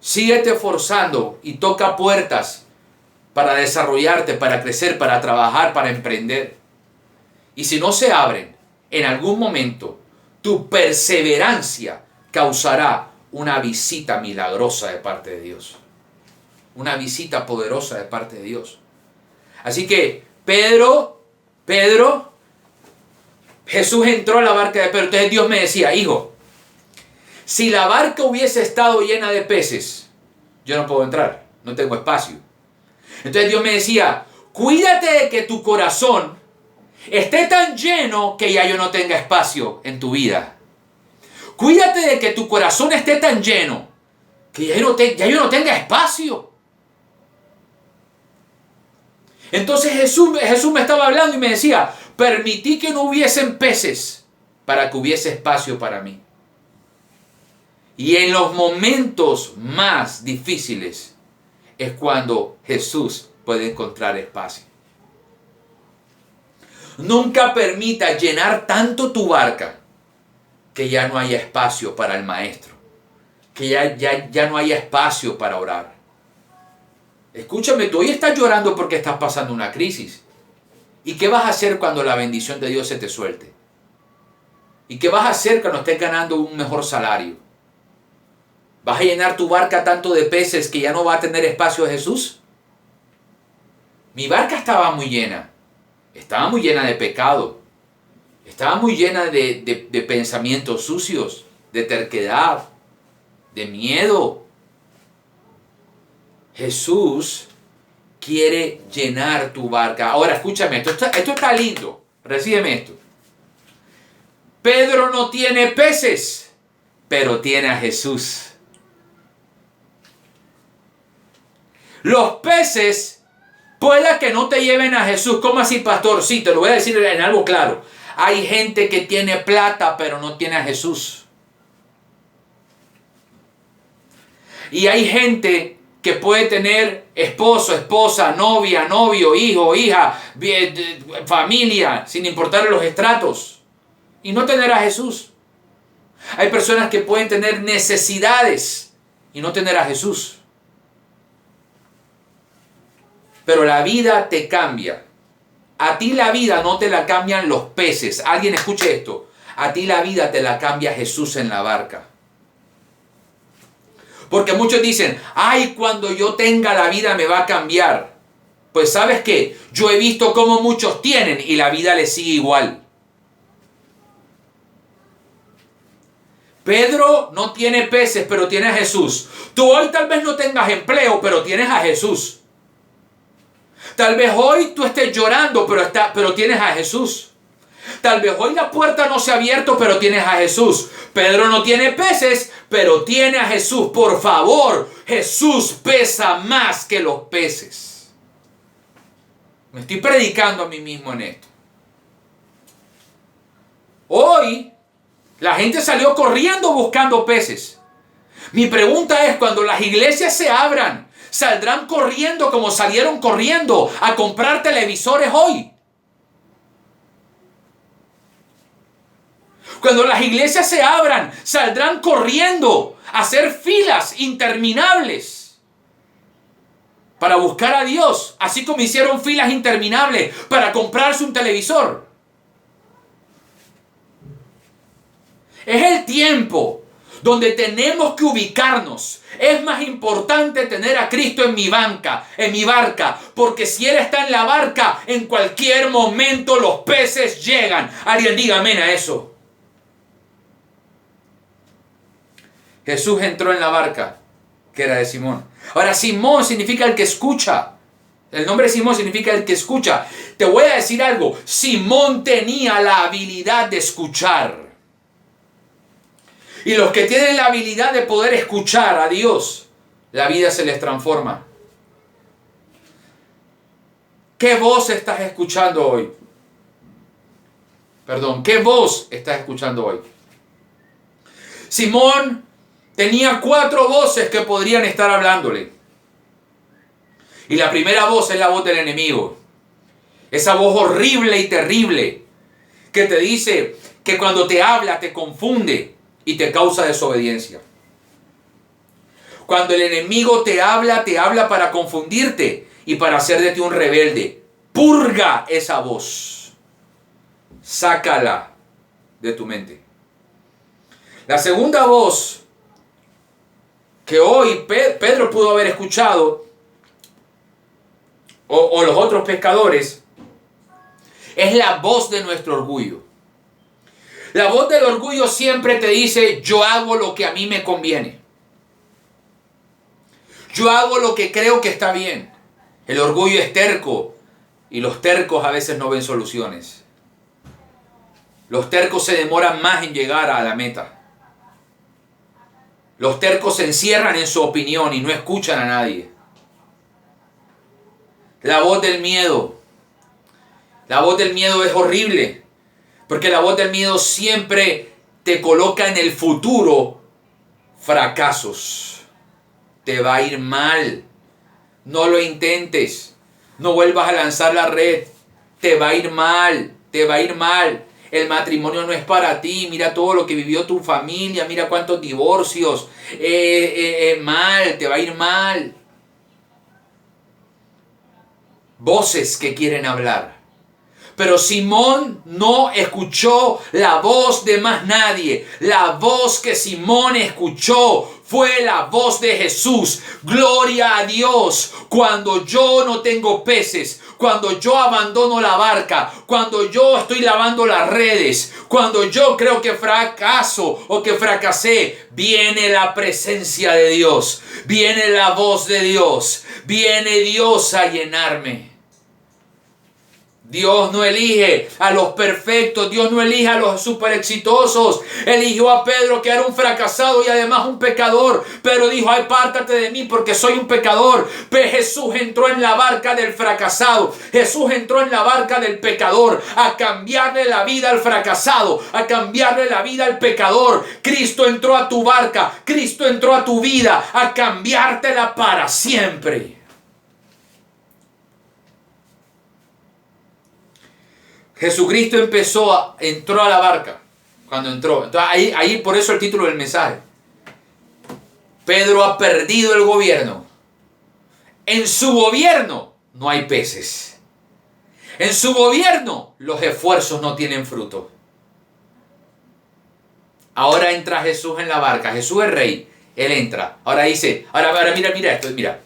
Síguete esforzando y toca puertas para desarrollarte, para crecer, para trabajar, para emprender. Y si no se abren, en algún momento tu perseverancia causará una visita milagrosa de parte de Dios. Una visita poderosa de parte de Dios. Así que Pedro, Jesús entró a la barca de Pedro. Entonces Dios me decía, hijo, si la barca hubiese estado llena de peces, yo no puedo entrar, no tengo espacio. Entonces Dios me decía, cuídate de que tu corazón esté tan lleno que ya yo no tenga espacio en tu vida. Cuídate de que tu corazón esté tan lleno que ya yo no tenga espacio. Entonces Jesús me estaba hablando y me decía, permití que no hubiesen peces para que hubiese espacio para mí. Y en los momentos más difíciles es cuando Jesús puede encontrar espacio. Nunca permita llenar tanto tu barca que ya no haya espacio para el maestro, que ya no haya espacio para orar. Escúchame, tú hoy estás llorando porque estás pasando una crisis. ¿Y qué vas a hacer cuando la bendición de Dios se te suelte? ¿Y qué vas a hacer cuando estés ganando un mejor salario? ¿Vas a llenar tu barca tanto de peces que ya no va a tener espacio a Jesús? Mi barca estaba muy llena de pecado. Estaba muy llena de pensamientos sucios, de terquedad, de miedo. Jesús quiere llenar tu barca. Ahora escúchame, esto está lindo. Recíbeme esto. Pedro no tiene peces, pero tiene a Jesús. Los peces pueda que no te lleven a Jesús. ¿Cómo así, pastor? Sí, te lo voy a decir en algo claro. Hay gente que tiene plata, pero no tiene a Jesús. Y hay gente que puede tener esposo, esposa, novia, novio, hijo, hija, familia, sin importar los estratos, y no tener a Jesús. Hay personas que pueden tener necesidades y no tener a Jesús. Pero la vida te cambia. A ti la vida no te la cambian los peces. Alguien escuche esto. A ti la vida te la cambia Jesús en la barca. Porque muchos dicen, ay, cuando yo tenga la vida me va a cambiar. Pues ¿sabes qué? Yo he visto cómo muchos tienen y la vida les sigue igual. Pedro no tiene peces, pero tiene a Jesús. Tú hoy tal vez no tengas empleo, pero tienes a Jesús. Tal vez hoy tú estés llorando, pero tienes a Jesús. Tal vez hoy la puerta no se ha abierto, pero tienes a Jesús. Pedro no tiene peces, pero tiene a Jesús. Por favor, Jesús pesa más que los peces. Me estoy predicando a mí mismo en esto. Hoy La gente salió corriendo buscando peces. Mi pregunta es, cuando las iglesias se abran, ¿saldrán corriendo como salieron corriendo a comprar televisores hoy? Cuando las iglesias se abran, ¿saldrán corriendo a hacer filas interminables para buscar a Dios, así como hicieron filas interminables para comprarse un televisor? Es el tiempo donde tenemos que ubicarnos. Es más importante tener a Cristo en mi barca, porque si Él está en la barca, en cualquier momento los peces llegan. Alguien diga amén a eso. Jesús entró en la barca, que era de Simón. Ahora, Simón significa el que escucha. El nombre Simón significa el que escucha. Te voy a decir algo. Simón tenía la habilidad de escuchar. Y los que tienen la habilidad de poder escuchar a Dios, la vida se les transforma. ¿Qué voz estás escuchando hoy? ¿Qué voz estás escuchando hoy? Simón tenía 4 voces que podrían estar hablándole. Y la primera voz es la voz del enemigo. Esa voz horrible y terrible que te dice que cuando te habla te confunde y te causa desobediencia. Cuando el enemigo te habla para confundirte y para hacer de ti un rebelde. Purga esa voz. Sácala de tu mente. La segunda voz que hoy Pedro pudo haber escuchado, o los otros pescadores, es la voz de nuestro orgullo. La voz del orgullo siempre te dice, yo hago lo que a mí me conviene. Yo hago lo que creo que está bien. El orgullo es terco y los tercos a veces no ven soluciones. Los tercos se demoran más en llegar a la meta. Los tercos se encierran en su opinión y no escuchan a nadie. La voz del miedo. La voz del miedo es horrible. Porque la voz del miedo siempre te coloca en el futuro fracasos. Te va a ir mal. No lo intentes. No vuelvas a lanzar la red. Te va a ir mal. Te va a ir mal. El matrimonio no es para ti. Mira todo lo que vivió tu familia. Mira cuántos divorcios. Mal. Te va a ir mal. Voces que quieren hablar. Pero Simón no escuchó la voz de más nadie. La voz que Simón escuchó fue la voz de Jesús. Gloria a Dios. Cuando yo no tengo peces, cuando yo abandono la barca, cuando yo estoy lavando las redes, cuando yo creo que fracaso o que fracasé, viene la presencia de Dios. Viene la voz de Dios. Viene Dios a llenarme. Dios no elige a los perfectos, Dios no elige a los super exitosos. Eligió a Pedro, que era un fracasado y además un pecador. Pero dijo, apártate de mí porque soy un pecador. Pero Jesús entró en la barca del fracasado. Jesús entró en la barca del pecador a cambiarle la vida al fracasado, a cambiarle la vida al pecador. Cristo entró a tu barca, Cristo entró a tu vida a cambiártela para siempre. Jesucristo entró a la barca cuando entró. Entonces ahí por eso el título del mensaje. Pedro ha perdido el gobierno. En su gobierno no hay peces. En su gobierno los esfuerzos no tienen fruto. Ahora entra Jesús en la barca. Jesús es rey. Él entra. Ahora dice, ahora mira esto, mira.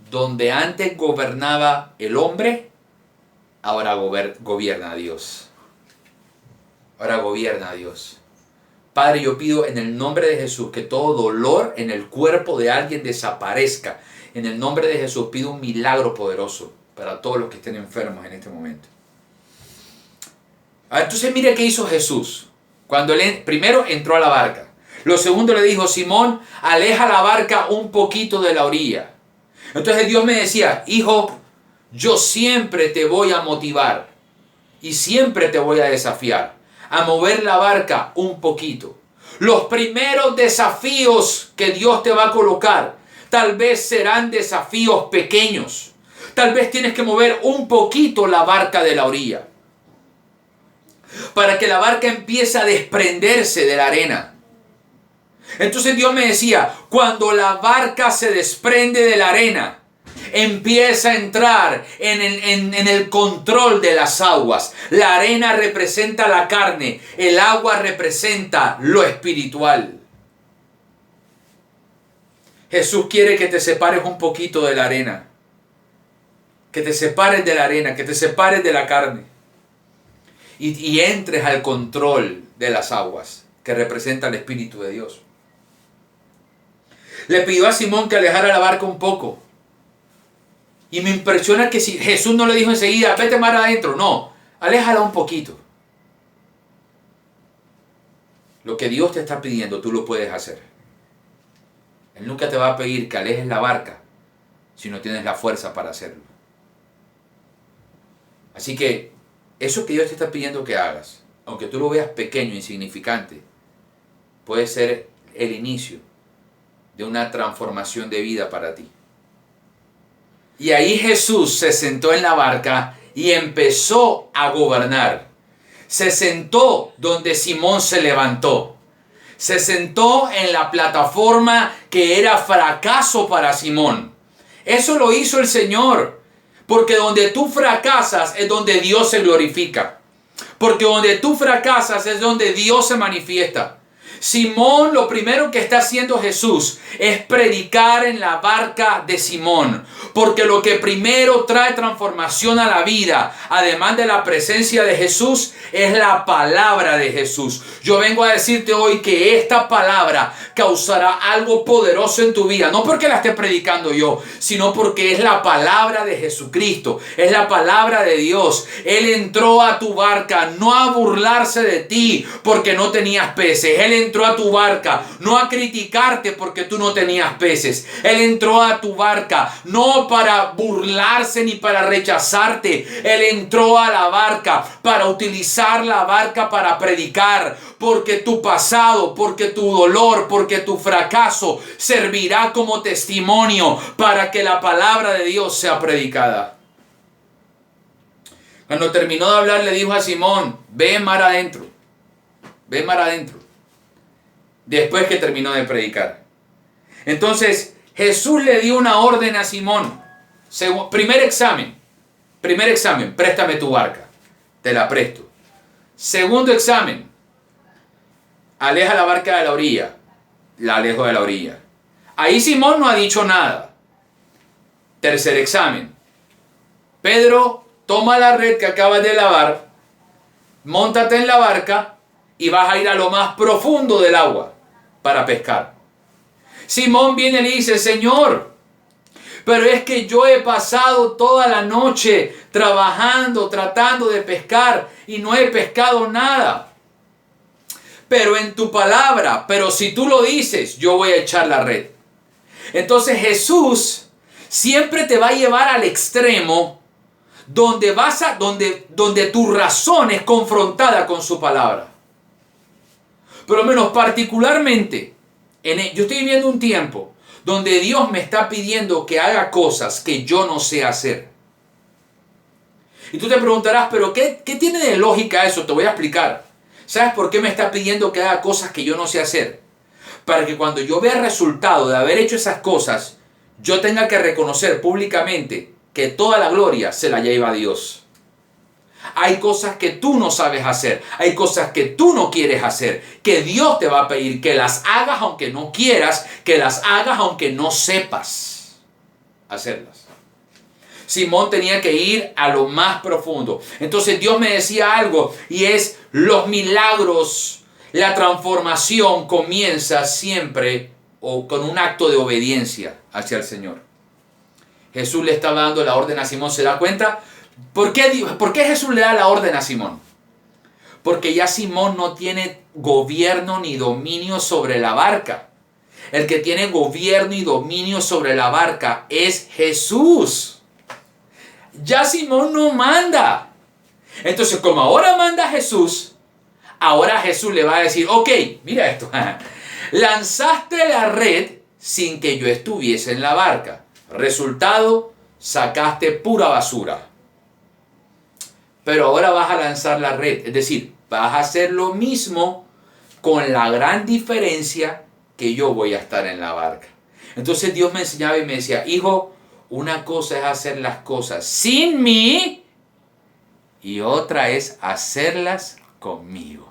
Donde antes gobernaba el hombre, ahora gobierna Dios. Ahora gobierna Dios. Padre, yo pido en el nombre de Jesús que todo dolor en el cuerpo de alguien desaparezca. En el nombre de Jesús pido un milagro poderoso para todos los que estén enfermos en este momento. Entonces mire qué hizo Jesús. Cuando él primero entró a la barca. Lo segundo le dijo, Simón, aleja la barca un poquito de la orilla. Entonces Dios me decía, hijo, yo siempre te voy a motivar y siempre te voy a desafiar a mover la barca un poquito. Los primeros desafíos que Dios te va a colocar tal vez serán desafíos pequeños. Tal vez tienes que mover un poquito la barca de la orilla para que la barca empiece a desprenderse de la arena. Entonces Dios me decía, cuando la barca se desprende de la arena, empieza a entrar en el control de las aguas. La arena representa la carne, el agua representa lo espiritual. Jesús quiere que te separes un poquito de la arena, que te separes de la arena, que te separes de la carne y entres al control de las aguas, que representa el Espíritu de Dios. Le pidió a Simón que alejara la barca un poco. Y me impresiona que si Jesús no le dijo enseguida, vete más adentro. No, aléjala un poquito. Lo que Dios te está pidiendo, tú lo puedes hacer. Él nunca te va a pedir que alejes la barca si no tienes la fuerza para hacerlo. Así que eso que Dios te está pidiendo que hagas, aunque tú lo veas pequeño, insignificante, puede ser el inicio de una transformación de vida para ti. Y ahí Jesús se sentó en la barca y empezó a gobernar. Se sentó donde Simón se levantó. Se sentó en la plataforma que era fracaso para Simón. Eso lo hizo el Señor. Porque donde tú fracasas es donde Dios se glorifica. Porque donde tú fracasas es donde Dios se manifiesta. Simón, lo primero que está haciendo Jesús es predicar en la barca de Simón. Porque lo que primero trae transformación a la vida, además de la presencia de Jesús, es la palabra de Jesús. Yo vengo a decirte hoy que esta palabra causará algo poderoso en tu vida. No porque la esté predicando yo, sino porque es la palabra de Jesucristo. Es la palabra de Dios. Él entró a tu barca no a burlarse de ti porque no tenías peces. Él entró a tu barca no a criticarte porque tú no tenías peces. Él entró a tu barca no para burlarse ni para rechazarte. Él entró a la barca para utilizar la barca para predicar, porque tu pasado, porque tu dolor, porque tu fracaso servirá como testimonio para que la palabra de Dios sea predicada. Cuando terminó de hablar, le dijo a Simón, ve mar adentro, ve mar adentro. Después que terminó de predicar. Entonces Jesús le dio una orden a Simón. Primer examen, préstame tu barca, te la presto. Segundo examen, aleja la barca de la orilla, la alejo de la orilla. Ahí Simón no ha dicho nada. Tercer examen, Pedro, toma la red que acabas de lavar, móntate en la barca y vas a ir a lo más profundo del agua para pescar. Simón viene y le dice, Señor, pero es que yo he pasado toda la noche trabajando, tratando de pescar y no he pescado nada. Pero en tu palabra, pero si tú lo dices, yo voy a echar la red. Entonces Jesús siempre te va a llevar al extremo donde tu razón es confrontada con su palabra. Por lo menos particularmente, yo estoy viviendo un tiempo donde Dios me está pidiendo que haga cosas que yo no sé hacer. Y tú te preguntarás, ¿pero qué tiene de lógica eso? Te voy a explicar. ¿Sabes por qué me está pidiendo que haga cosas que yo no sé hacer? Para que cuando yo vea el resultado de haber hecho esas cosas, yo tenga que reconocer públicamente que toda la gloria se la lleva a Dios. Hay cosas que tú no sabes hacer, hay cosas que tú no quieres hacer, que Dios te va a pedir que las hagas aunque no quieras, que las hagas aunque no sepas hacerlas. Simón tenía que ir a lo más profundo. Entonces Dios me decía algo, y es los milagros, la transformación comienza siempre con un acto de obediencia hacia el Señor. Jesús le está dando la orden a Simón, ¿se da cuenta? ¿Por qué Jesús le da la orden a Simón? Porque ya Simón no tiene gobierno ni dominio sobre la barca. El que tiene gobierno y dominio sobre la barca es Jesús. Ya Simón no manda. Entonces, como ahora manda Jesús, Ahora Jesús le va a decir, ok, mira esto. Lanzaste la red sin que yo estuviese en la barca. Resultado, sacaste pura basura. Pero ahora vas a lanzar la red. Es decir, vas a hacer lo mismo con la gran diferencia que yo voy a estar en la barca. Entonces Dios me enseñaba y me decía, hijo, una cosa es hacer las cosas sin mí y otra es hacerlas conmigo.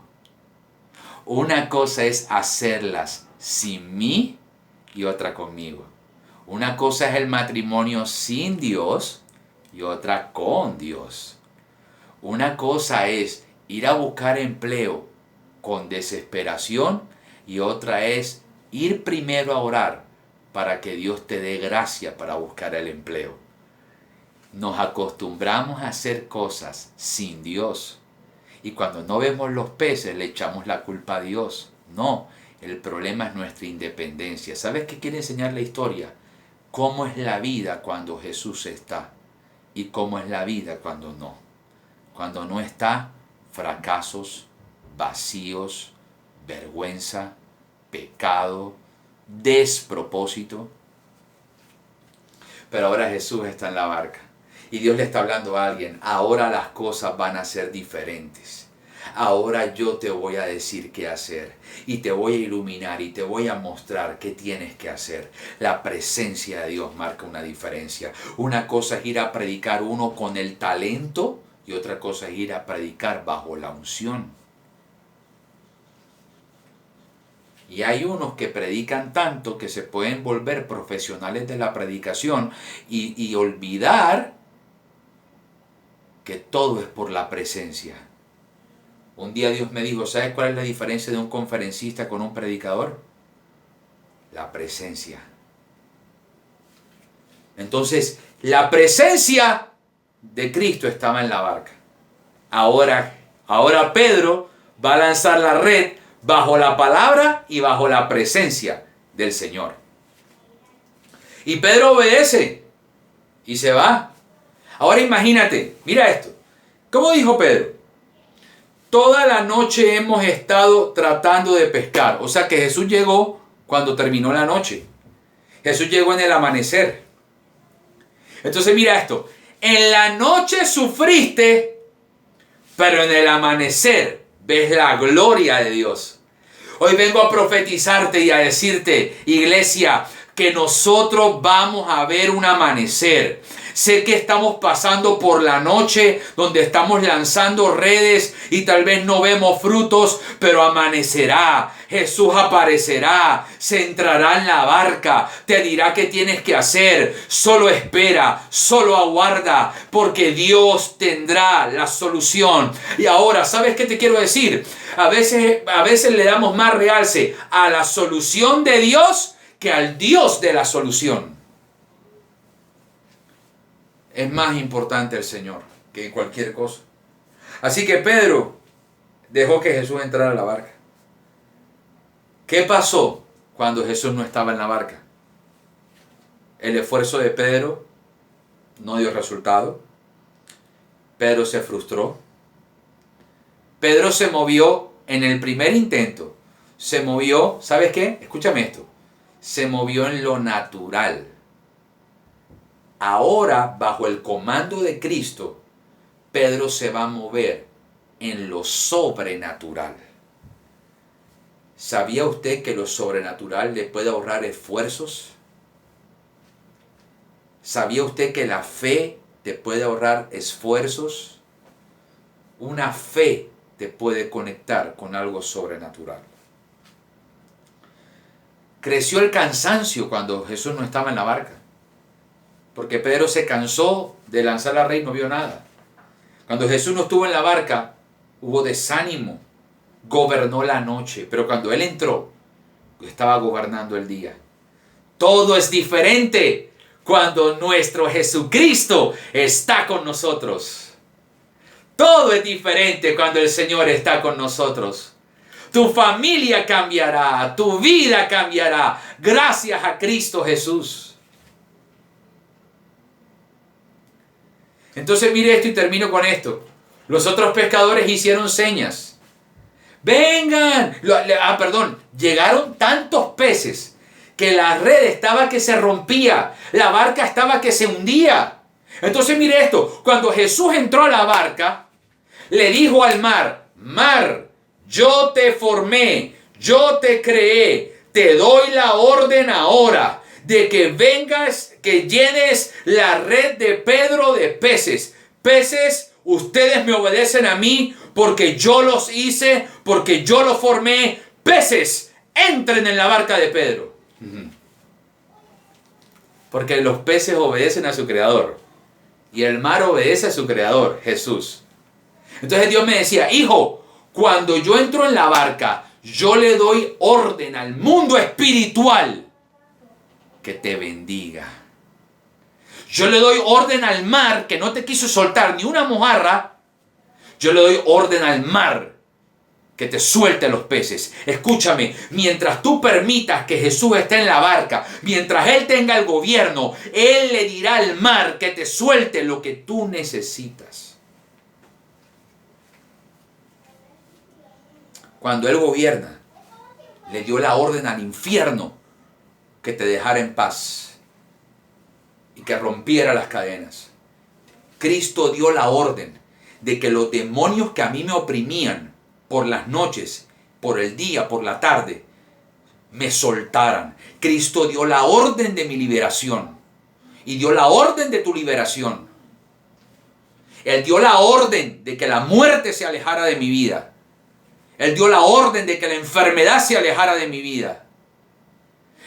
Una cosa es hacerlas sin mí y otra conmigo. Una cosa es el matrimonio sin Dios y otra con Dios. Una cosa es ir a buscar empleo con desesperación y otra es ir primero a orar para que Dios te dé gracia para buscar el empleo. Nos acostumbramos a hacer cosas sin Dios y cuando no vemos los peces le echamos la culpa a Dios. No, el problema es nuestra independencia. ¿Sabes qué quiere enseñar la historia? Cómo es la vida cuando Jesús está y cómo es la vida cuando no. Cuando no está, fracasos, vacíos, vergüenza, pecado, despropósito. Pero ahora Jesús está en la barca y Dios le está hablando a alguien. Ahora las cosas van a ser diferentes. Ahora yo te voy a decir qué hacer y te voy a iluminar y te voy a mostrar qué tienes que hacer. La presencia de Dios marca una diferencia. Una cosa es ir a predicar uno con el talento y otra cosa es ir a predicar bajo la unción. Y hay unos que predican tanto que se pueden volver profesionales de la predicación y olvidar que todo es por la presencia. Un día Dios me dijo, ¿sabes cuál es la diferencia de un conferencista con un predicador? La presencia. Entonces, la presencia de Cristo estaba en la barca. Ahora Pedro va a lanzar la red bajo la palabra y bajo la presencia del Señor. Y Pedro obedece y se va. Ahora imagínate, mira esto. ¿Cómo dijo Pedro? Toda la noche hemos estado tratando de pescar. O sea que Jesús llegó cuando terminó la noche. Jesús llegó en el amanecer. Entonces mira esto. En la noche sufriste, pero en el amanecer ves la gloria de Dios. Hoy vengo a profetizarte y a decirte, iglesia, que nosotros vamos a ver un amanecer. Sé que estamos pasando por la noche donde estamos lanzando redes y tal vez no vemos frutos, pero amanecerá. Jesús aparecerá, se entrará en la barca, te dirá qué tienes que hacer. Solo espera, solo aguarda, porque Dios tendrá la solución. Y ahora, ¿sabes qué te quiero decir? A veces le damos más realce a la solución de Dios que al Dios de la solución. Es más importante el Señor que cualquier cosa. Así que Pedro dejó que Jesús entrara a la barca. ¿Qué pasó cuando Jesús no estaba en la barca? El esfuerzo de Pedro no dio resultado. Pedro se frustró. Pedro se movió en el primer intento. Se movió, ¿sabes qué? Escúchame esto. Se movió en lo natural. Ahora, bajo el comando de Cristo, Pedro se va a mover en lo sobrenatural. ¿Sabía usted que lo sobrenatural le puede ahorrar esfuerzos? ¿Sabía usted que la fe te puede ahorrar esfuerzos? Una fe te puede conectar con algo sobrenatural. Creció el cansancio cuando Jesús no estaba en la barca. Porque Pedro se cansó de lanzar la red y no vio nada. Cuando Jesús no estuvo en la barca, hubo desánimo. Gobernó la noche. Pero cuando Él entró, estaba gobernando el día. Todo es diferente cuando nuestro Jesucristo está con nosotros. Todo es diferente cuando el Señor está con nosotros. Tu familia cambiará, tu vida cambiará, gracias a Cristo Jesús. Entonces mire esto y termino con esto. Los otros pescadores hicieron señas. vengan. Llegaron tantos peces que la red estaba que se rompía, la barca estaba que se hundía. Entonces mire esto, cuando Jesús entró a la barca, le dijo al mar, mar, yo te formé, yo te creé, te doy la orden ahora de que vengas, que llenes la red de Pedro de peces. Peces, ustedes me obedecen a mí porque yo los hice, porque yo los formé. Peces, entren en la barca de Pedro. Porque los peces obedecen a su creador y el mar obedece a su creador, Jesús. Entonces Dios me decía, hijo, cuando yo entro en la barca, yo le doy orden al mundo espiritual que te bendiga. Yo le doy orden al mar que no te quiso soltar ni una mojarra. Yo le doy orden al mar que te suelte los peces. Escúchame, mientras tú permitas que Jesús esté en la barca, mientras Él tenga el gobierno, Él le dirá al mar que te suelte lo que tú necesitas. Cuando Él gobierna, le dio la orden al infierno que te dejara en paz y que rompiera las cadenas. Cristo dio la orden de que los demonios que a mí me oprimían por las noches, por el día, por la tarde, me soltaran. Cristo dio la orden de mi liberación y dio la orden de tu liberación. Él dio la orden de que la muerte se alejara de mi vida. Él dio la orden de que la enfermedad se alejara de mi vida.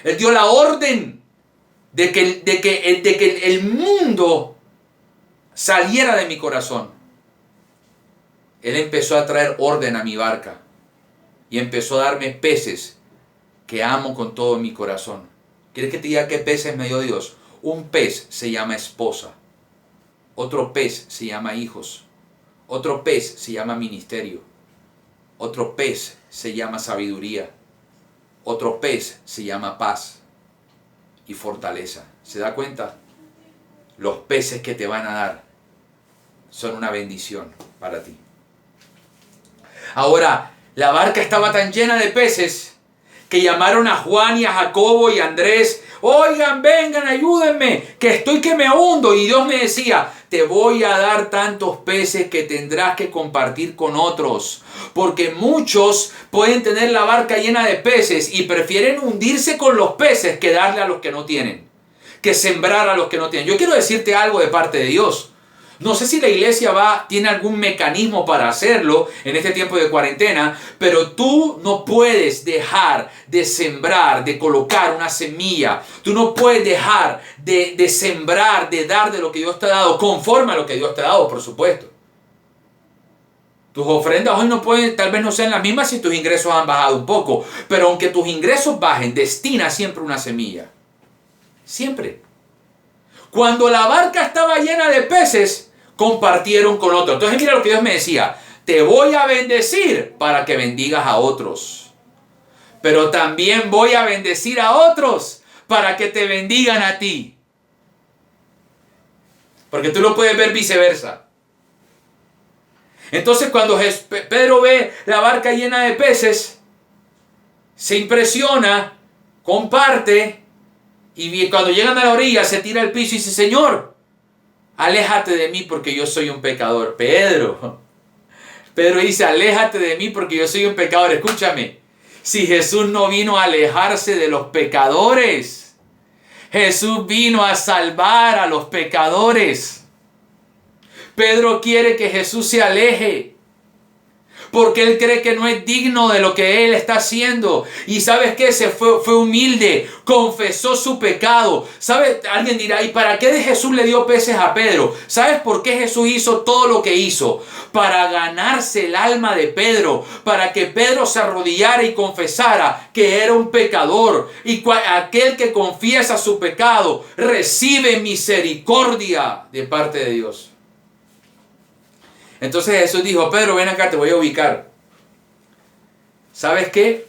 Él dio la orden de que el mundo saliera de mi corazón. Él empezó a traer orden a mi barca y empezó a darme peces que amo con todo mi corazón. ¿Quieres que te diga qué peces me dio Dios? Un pez se llama esposa, otro pez se llama hijos, otro pez se llama ministerio, otro pez se llama sabiduría, otro pez se llama paz y fortaleza. ¿Se da cuenta? Los peces que te van a dar son una bendición para ti. Ahora, la barca estaba tan llena de peces que llamaron a Juan y a Jacobo y a Andrés. Oigan, vengan, ayúdenme, que estoy que me hundo. Y Dios me decía, te voy a dar tantos peces que tendrás que compartir con otros. Porque muchos pueden tener la barca llena de peces y prefieren hundirse con los peces que darle a los que no tienen, que sembrar a los que no tienen. Yo quiero decirte algo de parte de Dios. No sé si la iglesia tiene algún mecanismo para hacerlo en este tiempo de cuarentena, pero tú no puedes dejar de sembrar, de colocar una semilla. Tú no puedes dejar de sembrar, de dar de lo que Dios te ha dado, conforme a lo que Dios te ha dado, por supuesto. Tus ofrendas hoy no pueden, tal vez no sean las mismas si tus ingresos han bajado un poco, pero aunque tus ingresos bajen, destina siempre una semilla. Siempre. Cuando la barca estaba llena de peces, compartieron con otros. Entonces mira lo que Dios me decía, te voy a bendecir para que bendigas a otros, pero también voy a bendecir a otros para que te bendigan a ti, porque tú lo puedes ver viceversa. Entonces cuando Pedro ve la barca llena de peces, se impresiona, comparte, y cuando llegan a la orilla se tira al piso y dice, Señor, aléjate de mí porque yo soy un pecador. Pedro dice, aléjate de mí porque yo soy un pecador. Escúchame, si Jesús no vino a alejarse de los pecadores, Jesús vino a salvar a los pecadores. Pedro quiere que Jesús se aleje porque él cree que no es digno de lo que él está haciendo. Y ¿sabes qué? Fue humilde, confesó su pecado. ¿Sabes? Alguien dirá, ¿y para qué de Jesús le dio peces a Pedro? ¿Sabes por qué Jesús hizo todo lo que hizo? Para ganarse el alma de Pedro, para que Pedro se arrodillara y confesara que era un pecador. Y aquel que confiesa su pecado recibe misericordia de parte de Dios. Entonces Jesús dijo, Pedro, ven acá, te voy a ubicar. ¿Sabes qué?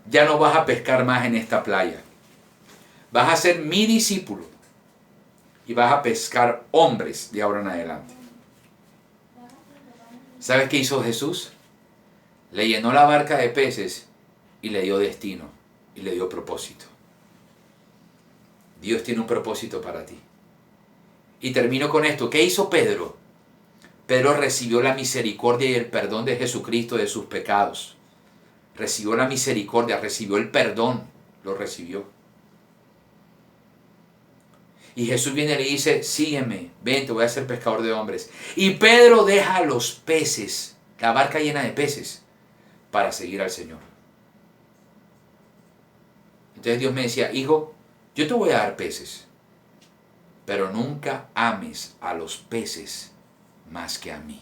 Ya no vas a pescar más en esta playa. Vas a ser mi discípulo y vas a pescar hombres de ahora en adelante. ¿Sabes qué hizo Jesús? Le llenó la barca de peces y le dio destino y le dio propósito. Dios tiene un propósito para ti. Y termino con esto. ¿Qué hizo Pedro? Pedro recibió la misericordia y el perdón de Jesucristo de sus pecados. Recibió la misericordia, recibió el perdón, lo recibió. Y Jesús viene y le dice, sígueme, ven, te voy a hacer pescador de hombres. Y Pedro deja los peces, la barca llena de peces, para seguir al Señor. Entonces Dios me decía, hijo, yo te voy a dar peces, pero nunca ames a los peces más que a mí.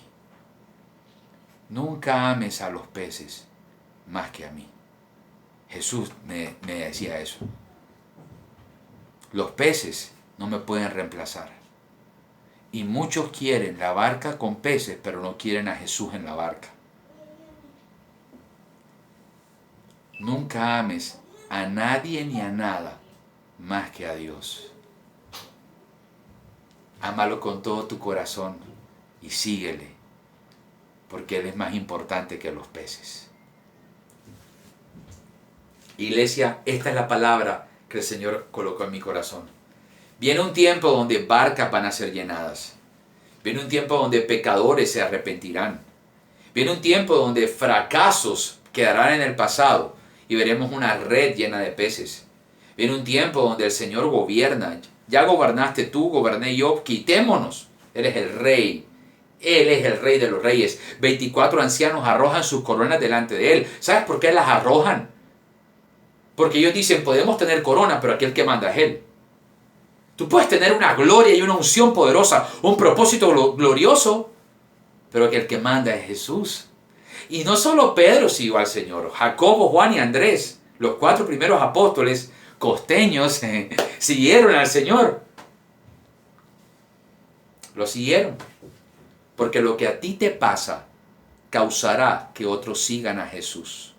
Nunca ames a los peces más que a mí. Jesús me decía eso. Los peces no me pueden reemplazar. Y muchos quieren la barca con peces, pero no quieren a Jesús en la barca. Nunca ames a nadie ni a nada más que a Dios. Ámalo con todo tu corazón y síguele, porque Él es más importante que los peces. Iglesia, esta es la palabra que el Señor colocó en mi corazón. Viene un tiempo donde barcas van a ser llenadas. Viene un tiempo donde pecadores se arrepentirán. Viene un tiempo donde fracasos quedarán en el pasado y veremos una red llena de peces. Viene un tiempo donde el Señor gobierna. Ya gobernaste tú, goberné yo, quitémonos. Él es el rey. Él es el rey de los reyes. 24 ancianos arrojan sus coronas delante de Él. ¿Sabes por qué las arrojan? Porque ellos dicen, podemos tener corona, pero aquí el que manda es Él. Tú puedes tener una gloria y una unción poderosa, un propósito glorioso, pero que el que manda es Jesús. Y no solo Pedro siguió al Señor, Jacobo, Juan y Andrés, los 4 primeros apóstoles costeños, siguieron al Señor. Lo siguieron. Porque lo que a ti te pasa causará que otros sigan a Jesús.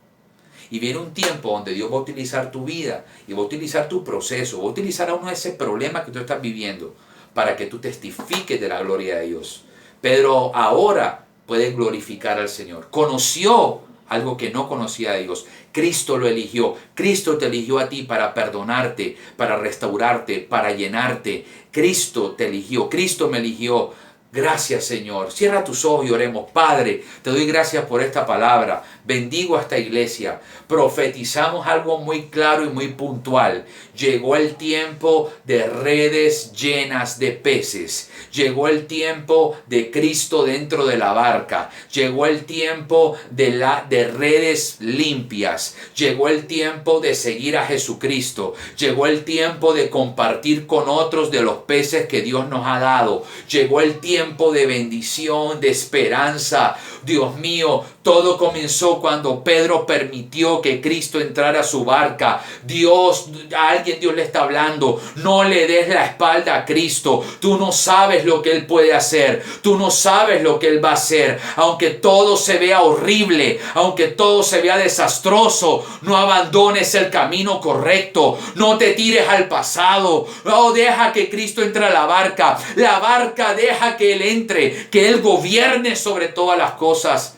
Y viene un tiempo donde Dios va a utilizar tu vida y va a utilizar tu proceso, va a utilizar a uno de ese problema que tú estás viviendo para que tú testifiques de la gloria de Dios. Pedro ahora puede glorificar al Señor. Conoció algo que no conocía de Dios. Cristo lo eligió. Cristo te eligió a ti para perdonarte, para restaurarte, para llenarte. Cristo te eligió. Cristo me eligió. Gracias, Señor. Cierra tus ojos y oremos. Padre, te doy gracias por esta palabra. Bendigo a esta iglesia. Profetizamos algo muy claro y muy puntual. Llegó el tiempo de redes llenas de peces. Llegó el tiempo de Cristo dentro de la barca. Llegó el tiempo de redes limpias. Llegó el tiempo de seguir a Jesucristo. Llegó el tiempo de compartir con otros de los peces que Dios nos ha dado. Llegó el tiempo de bendición, de esperanza. Dios mío, todo comenzó cuando Pedro permitió que Cristo entrara a su barca. A alguien Dios le está hablando. No le des la espalda a Cristo. Tú no sabes lo que Él puede hacer. Tú no sabes lo que Él va a hacer. Aunque todo se vea horrible, aunque todo se vea desastroso, no abandones el camino correcto. No te tires al pasado. No deja que Cristo entre a la barca. La barca deja que Él entre, que Él gobierne sobre todas las cosas.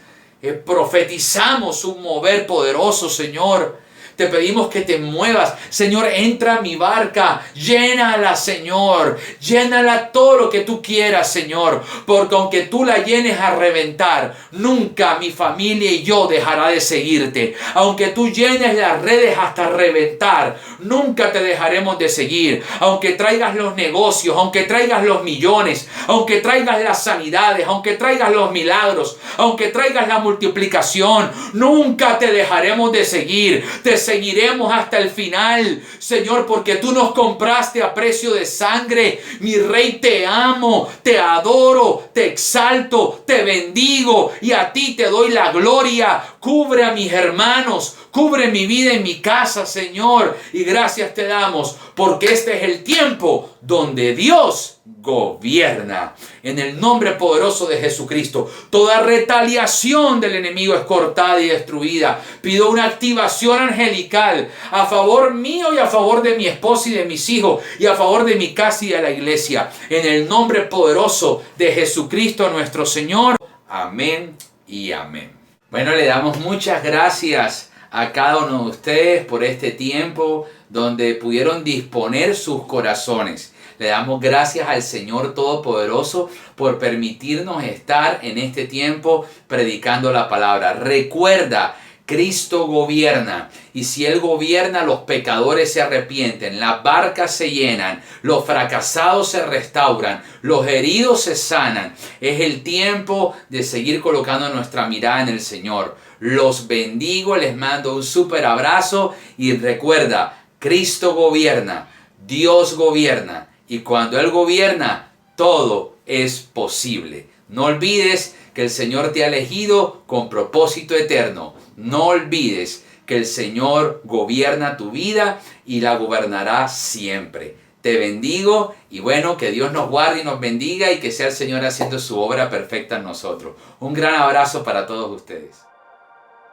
Profetizamos un mover poderoso, Señor. Te pedimos que te muevas. Señor, entra a mi barca. Llénala, Señor. Llénala todo lo que tú quieras, Señor. Porque aunque tú la llenes a reventar, nunca mi familia y yo dejará de seguirte. Aunque tú llenes las redes hasta reventar, nunca te dejaremos de seguir. Aunque traigas los negocios, aunque traigas los millones, aunque traigas las sanidades, aunque traigas los milagros, aunque traigas la multiplicación, nunca te dejaremos de seguir. Te seguiremos hasta el final, Señor, porque tú nos compraste a precio de sangre. Mi Rey, te amo, te adoro, te exalto, te bendigo y a ti te doy la gloria. Cubre a mis hermanos, cubre mi vida y mi casa, Señor, y gracias te damos porque este es el tiempo donde Dios gobierna. En el nombre poderoso de Jesucristo, toda retaliación del enemigo es cortada y destruida. Pido una activación angelical a favor mío y a favor de mi esposa y de mis hijos y a favor de mi casa y de la iglesia. En el nombre poderoso de Jesucristo nuestro Señor. Amén y amén. Bueno, le damos muchas gracias a cada uno de ustedes por este tiempo donde pudieron disponer sus corazones. Le damos gracias al Señor Todopoderoso por permitirnos estar en este tiempo predicando la palabra. Recuerda, Cristo gobierna, y si Él gobierna, los pecadores se arrepienten, las barcas se llenan, los fracasados se restauran, los heridos se sanan. Es el tiempo de seguir colocando nuestra mirada en el Señor. Los bendigo, les mando un súper abrazo y recuerda, Cristo gobierna, Dios gobierna, y cuando Él gobierna, todo es posible. No olvides que el Señor te ha elegido con propósito eterno. No olvides que el Señor gobierna tu vida y la gobernará siempre. Te bendigo y bueno, que Dios nos guarde y nos bendiga y que sea el Señor haciendo su obra perfecta en nosotros. Un gran abrazo para todos ustedes.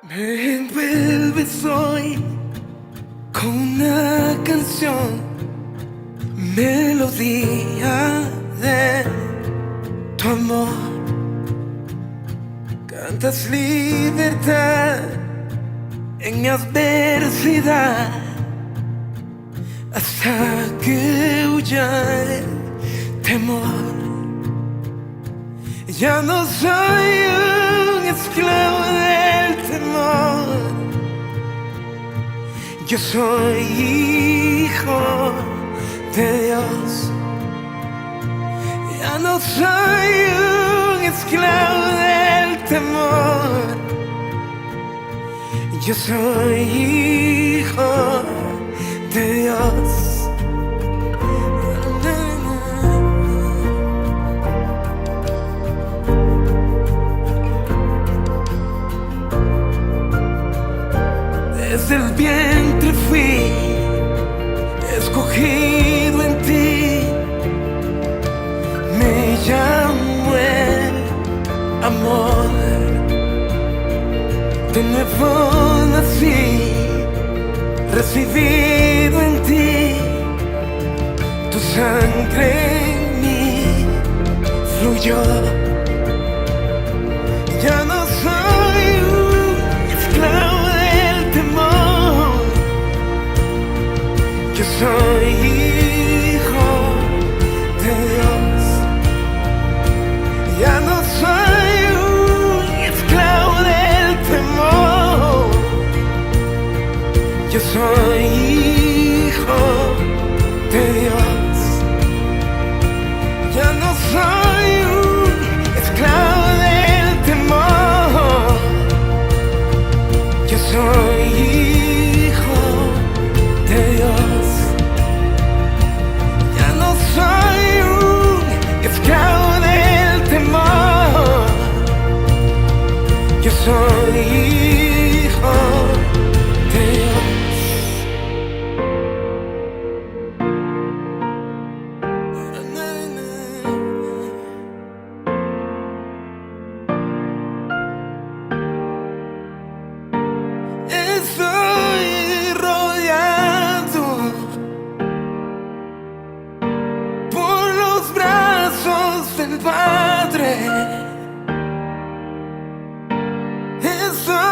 Me envuelves hoy con una canción, melodía de tu amor. Cantas libertad en mi adversidad hasta que huya el temor. Ya no soy un esclavo del temor. Yo soy hijo de Dios. Ya no soy un esclavo del temor. Yo soy hijo de Dios. Desde el vientre fui escogido en ti. Me llamo el amor. De nuevo nací, recibido en ti. Tu sangre en mí fluyó. Ya no soy un esclavo del temor. Yo soy hijo de Dios. Ya no soy un esclavo del temor. Yo soy hijo de Dios. Ya no soy un esclavo del temor. Yo soy hijo de Dios. Ya no soy un esclavo del temor. Yo soy hijo de Dios. Estoy rodeado por los brazos del Padre. Estoy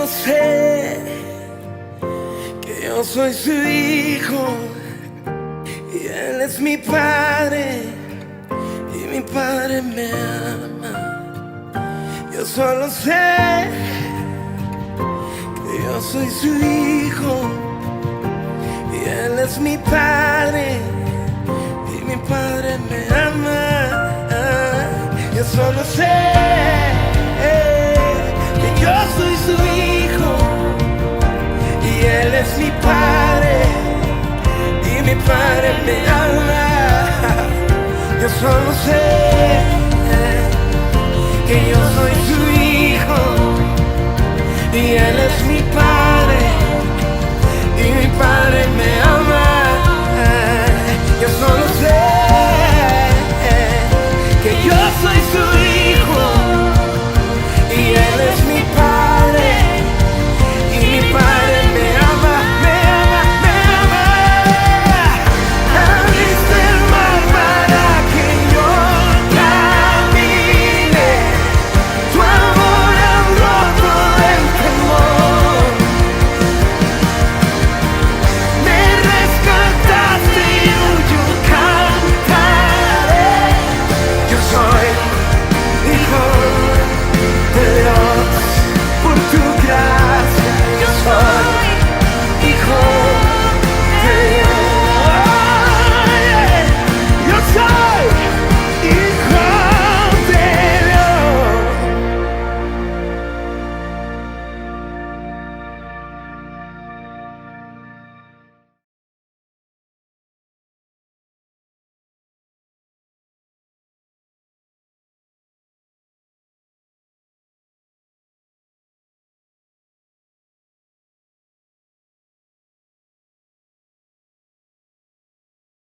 sé que yo soy su hijo y Él es mi padre y mi padre me ama. Yo solo sé que yo soy su hijo y Él es mi padre y mi padre me ama. Yo solo sé que yo soy su hijo y Él es mi padre y mi padre me ama. Yo solo sé que yo soy su hijo y Él es mi padre